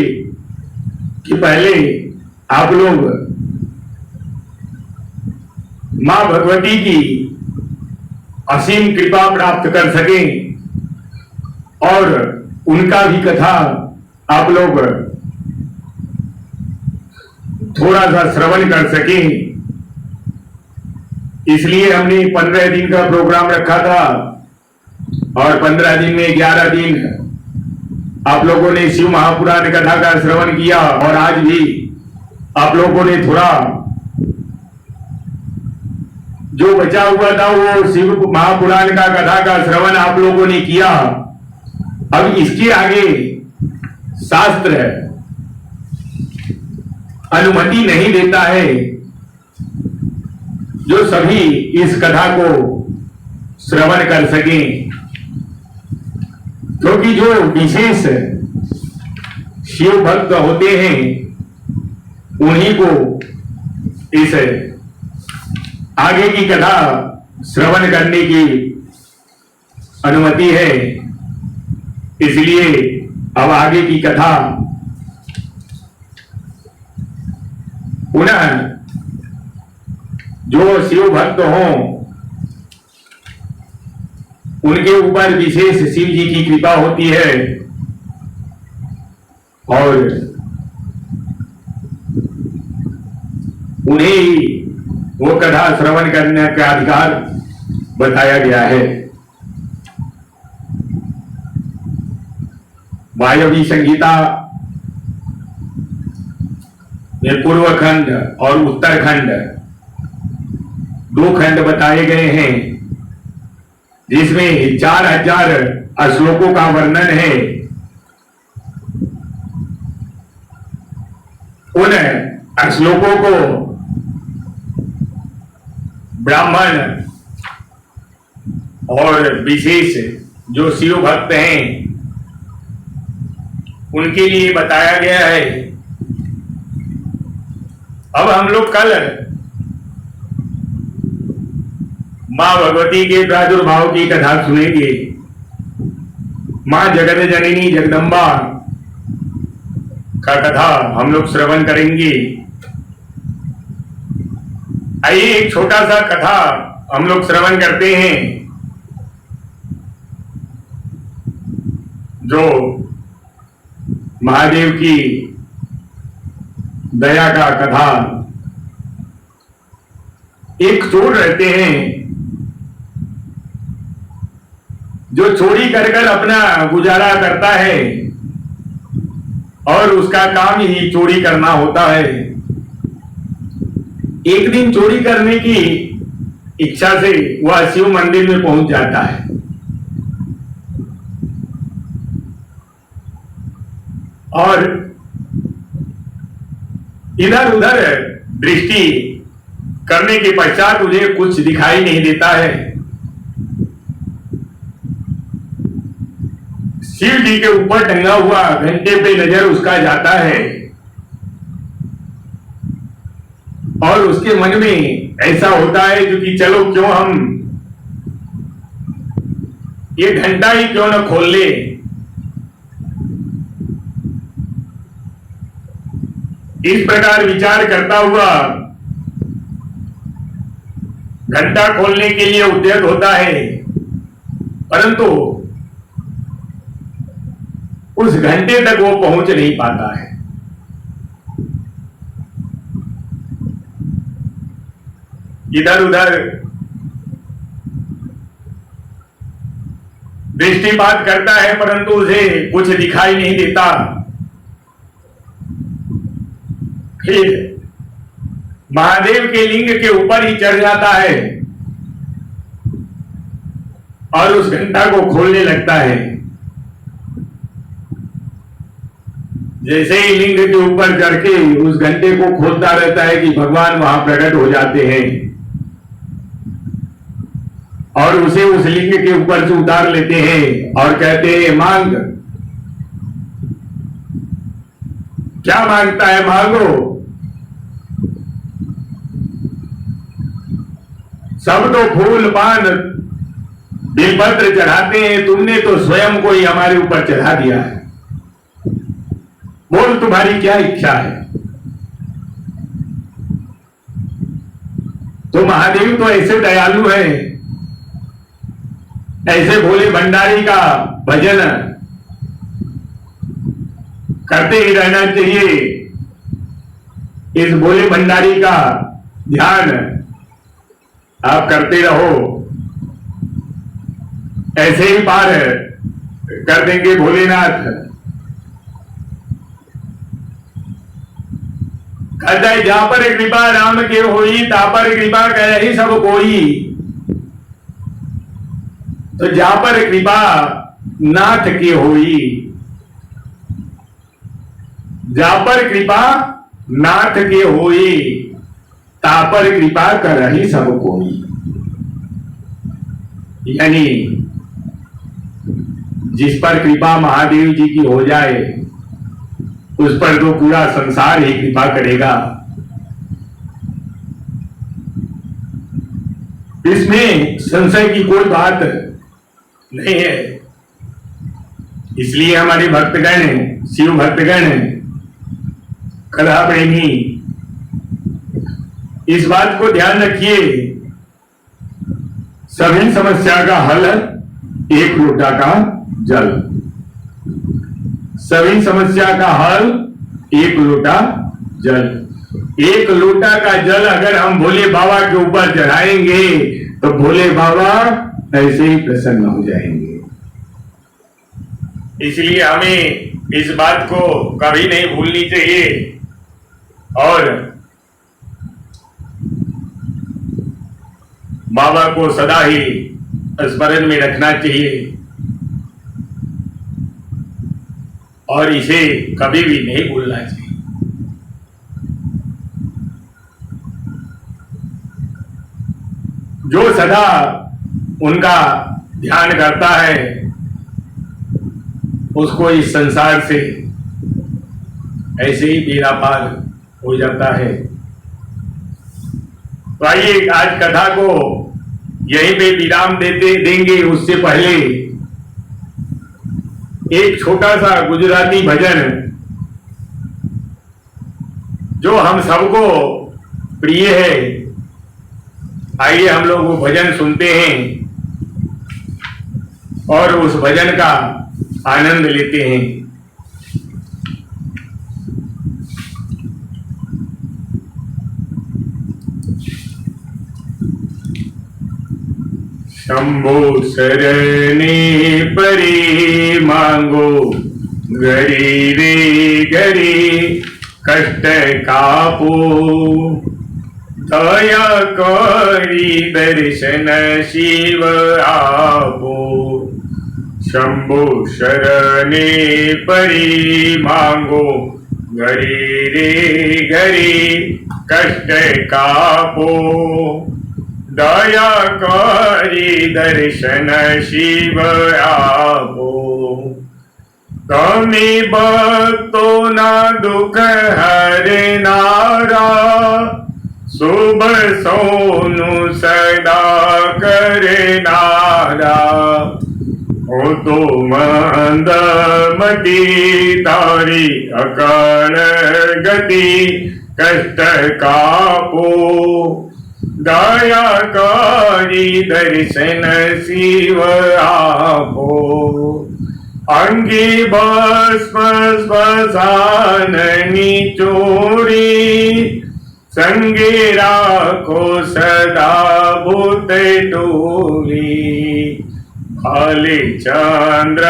के पहले आप लोग मां भगवती की असीम कृपा प्राप्त कर सकें और उनका भी कथा आप लोग थोड़ा सा श्रवण कर सकें। इसलिए हमने 15 दिन का प्रोग्राम रखा था और 15 दिन में 11 दिन आप लोगों ने शिव महापुराण कथा का श्रवण किया और आज भी आप लोगों ने थोड़ा जो बचा हुआ था वो शिव महापुराण का कथा का श्रवण आप लोगों ने किया। अब इसके आगे शास्त्र अनुमति नहीं देता है जो सभी इस कथा को श्रवण कर सकें, क्योंकि जो विशेष शिव भक्त होते हैं उन्हीं को इस आगे की कथा श्रवण करने की अनुमति है। इसलिए अब आगे की कथा पुनः जो शिव भक्त हों उनके ऊपर विशेष शिव जी की कृपा होती है और उन्हें ही वो कथा श्रवण करने का अधिकार बताया गया है। वायवी संगीता में पूर्व खंड और उत्तर खंड 2 खंड बताए गए हैं, जिसमें 4000 श्लोकों का वर्णन है। उन श्लोकों को ब्राह्मण और विशेष जो शिव भक्त हैं उनके लिए बताया गया है। अब हम लोग कल मां भगवती के प्रादुर्भाव की कथा सुनेंगे। मां जगत जननी जगदम्बा का कथा हम लोग श्रवण करेंगे। आइए एक छोटा सा कथा हम लोग श्रवण करते हैं, जो महादेव की दया का कथा। एक चोर रहते हैं जो चोरी कर कर अपना गुजारा करता है और उसका काम ही चोरी करना होता है। एक दिन चोरी करने की इच्छा से वह शिव मंदिर में पहुंच जाता है। और इधर उधर दृष्टि करने के पश्चात उन्हें कुछ दिखाई नहीं देता है। शिव जी के ऊपर टंगा हुआ घंटे पे नजर उसका जाता है और उसके मन में ऐसा होता है जो कि चलो क्यों हम ये घंटा ही क्यों न खोल ले। इस प्रकार विचार करता हुआ घंटा खोलने के लिए उद्यत होता है, परंतु उस घंटे तक वो पहुंच नहीं पाता है। इधर उधर दृष्टिपात करता है, परंतु उसे कुछ दिखाई नहीं देता। फिर महादेव के लिंग के ऊपर ही चढ़ जाता है और उस घंटा को खोलने लगता है। जैसे ही लिंग के ऊपर चढ़ के उस घंटे को खोलता रहता है कि भगवान वहां प्रकट हो जाते हैं और उसे उस लिंग के ऊपर से उतार लेते हैं और कहते हैं मांग। क्या मांगता है? मांगो। सब तो फूल पान बेलपत्र चढ़ाते हैं, तुमने तो स्वयं को ही हमारे ऊपर चढ़ा दिया है। बोल तुम्हारी क्या इच्छा है? तो महादेव तो ऐसे दयालु है, ऐसे भोले भंडारी का भजन करते ही रहना चाहिए। इस भोले भंडारी का ध्यान आप करते रहो, ऐसे ही पार कर देंगे भोलेनाथ। कहता है जहां पर कृपा राम के होई ता पर कृपा कह ही सब कोई। तो जहां पर कृपा नाथ की होई, जहां पर कृपा नाथ के होई ता पर कृपा कर ही सब कोई। यानी जिस पर कृपा महादेव जी की हो जाए उस पर तो पूरा संसार ही कृपा करेगा। इसमें संशय की कोई बात नहीं है। इसलिए हमारे भक्तगण, शिव भक्तगण, कला प्रेमी, इस बात को ध्यान रखिए, सभी समस्या का हल एक लोटा का जल। सभी समस्या का हल एक लोटा जल। एक लोटा का जल अगर हम भोले बाबा के ऊपर चढ़ाएंगे तो भोले बाबा ऐसे ही प्रसन्न हो जाएंगे। इसलिए हमें इस बात को कभी नहीं भूलनी चाहिए और बाबा को सदा ही स्मरण में रखना चाहिए और इसे कभी भी नहीं भूलना चाहिए। जो सदा उनका ध्यान करता है उसको इस संसार से ऐसे ही बेड़ा पार हो जाता है। तो आइए आज कथा को यहीं पे विराम देंगे। उससे पहले एक छोटा सा गुजराती भजन जो हम सबको प्रिय है, आइए हम लोग वो भजन सुनते हैं और उस भजन का आनंद लेते हैं। शंभो शरणे परी मांगो, गरी रे गरी कष्ट कापो। दया करी दर्शन शिव आपो, शंभु शरणे परी मांगो, घरी रे घरी कष्ट कापो। दया करी दर्शन शिव आपो, તમે ભક્તોના દુઃખ હરનારા, શુભ સૌનું સદા કરનારા। હું તો મંદમતી તારી અકાળ ગતિ, કષ્ટ કાપો। દયા કરી દર્શન શિવ આપો, અંગી ભસ્મ સ્મશાનની ચોરી, સંગે રાખો સદા ભૂત ટોળી। ભાલે ચંદ્ર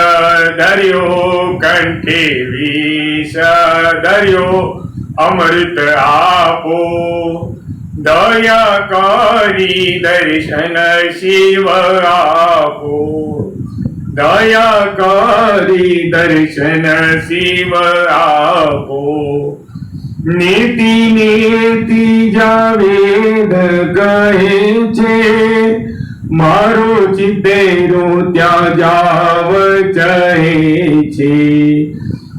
ધર્યો, કંઠે વિષ ધર્યો, અમૃત આપો। દયા કરી દર્શન શિવ આપો, दया करी दर्शन शिव आपो। नीति नीति जावेद कहे छे, मारो चितेरो त्या जाव चहे छे।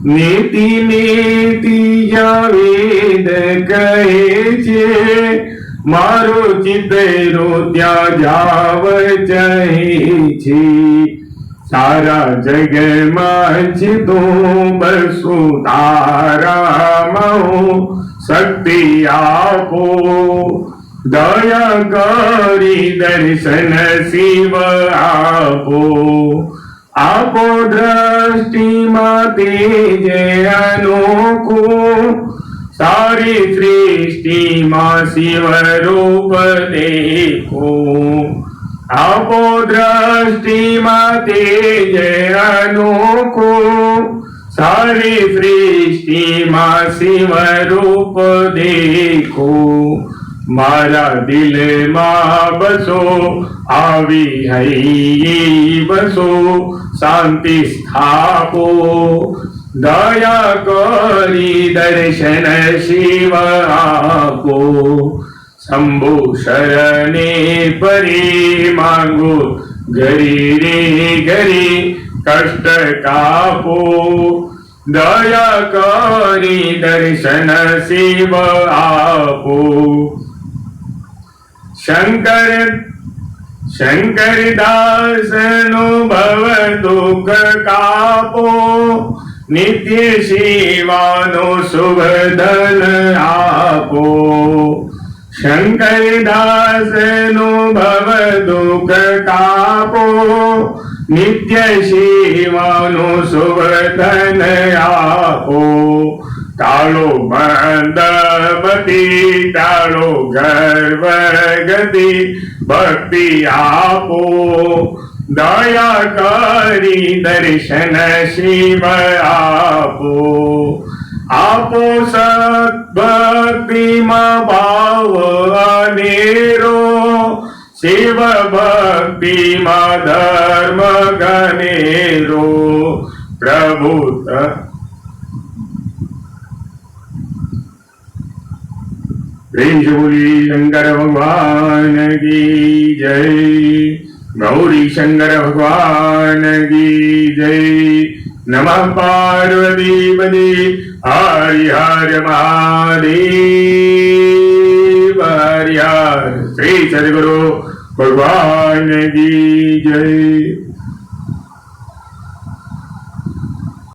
नीति नीति जावेद कहे छे, मारो चितेरो त्या जाव चहे छे। सारा जग में तो बसु तारा महो, शक्ति आपो। दया करी दर्शन शिव आपो, आपो दृष्टि में तेज अनोखो, सारी सृष्टि में शिव रूप देखो। आपो दृष्टि में तेज अनोखो, सारी सृष्टि में शिव रूप देखो। मारा दिल में बसो, आवी है बसो, शांति स्थापो। दया करी दर्शन शिव आपो, शंभु शरणे परी मांगो, घरी रे घरी कष्ट कापो। दया करी दर्शन शिव आपो। शंकर दास नो भव दुख कापो, नित्य शिवानो शुभ धन आपो। शंकर दास नो भव दुख कापो, नित्य शिवानो शुभ धन आपो। टाळो मंदमती, टाळो गर्व गति, भक्ति आपो। दया करी दर्शन शिव आपो, आपो सद्भक्ति में भाव अनेरो, शिव भक्ति में धर्म गनेरो। प्रभु बोली शंकर भगवान की जय, गौरी शंकर भगवान की जय। नमः पार्वती पति हरि हर महादेव हरि हर। श्री सद्गुरु भगवान की जय।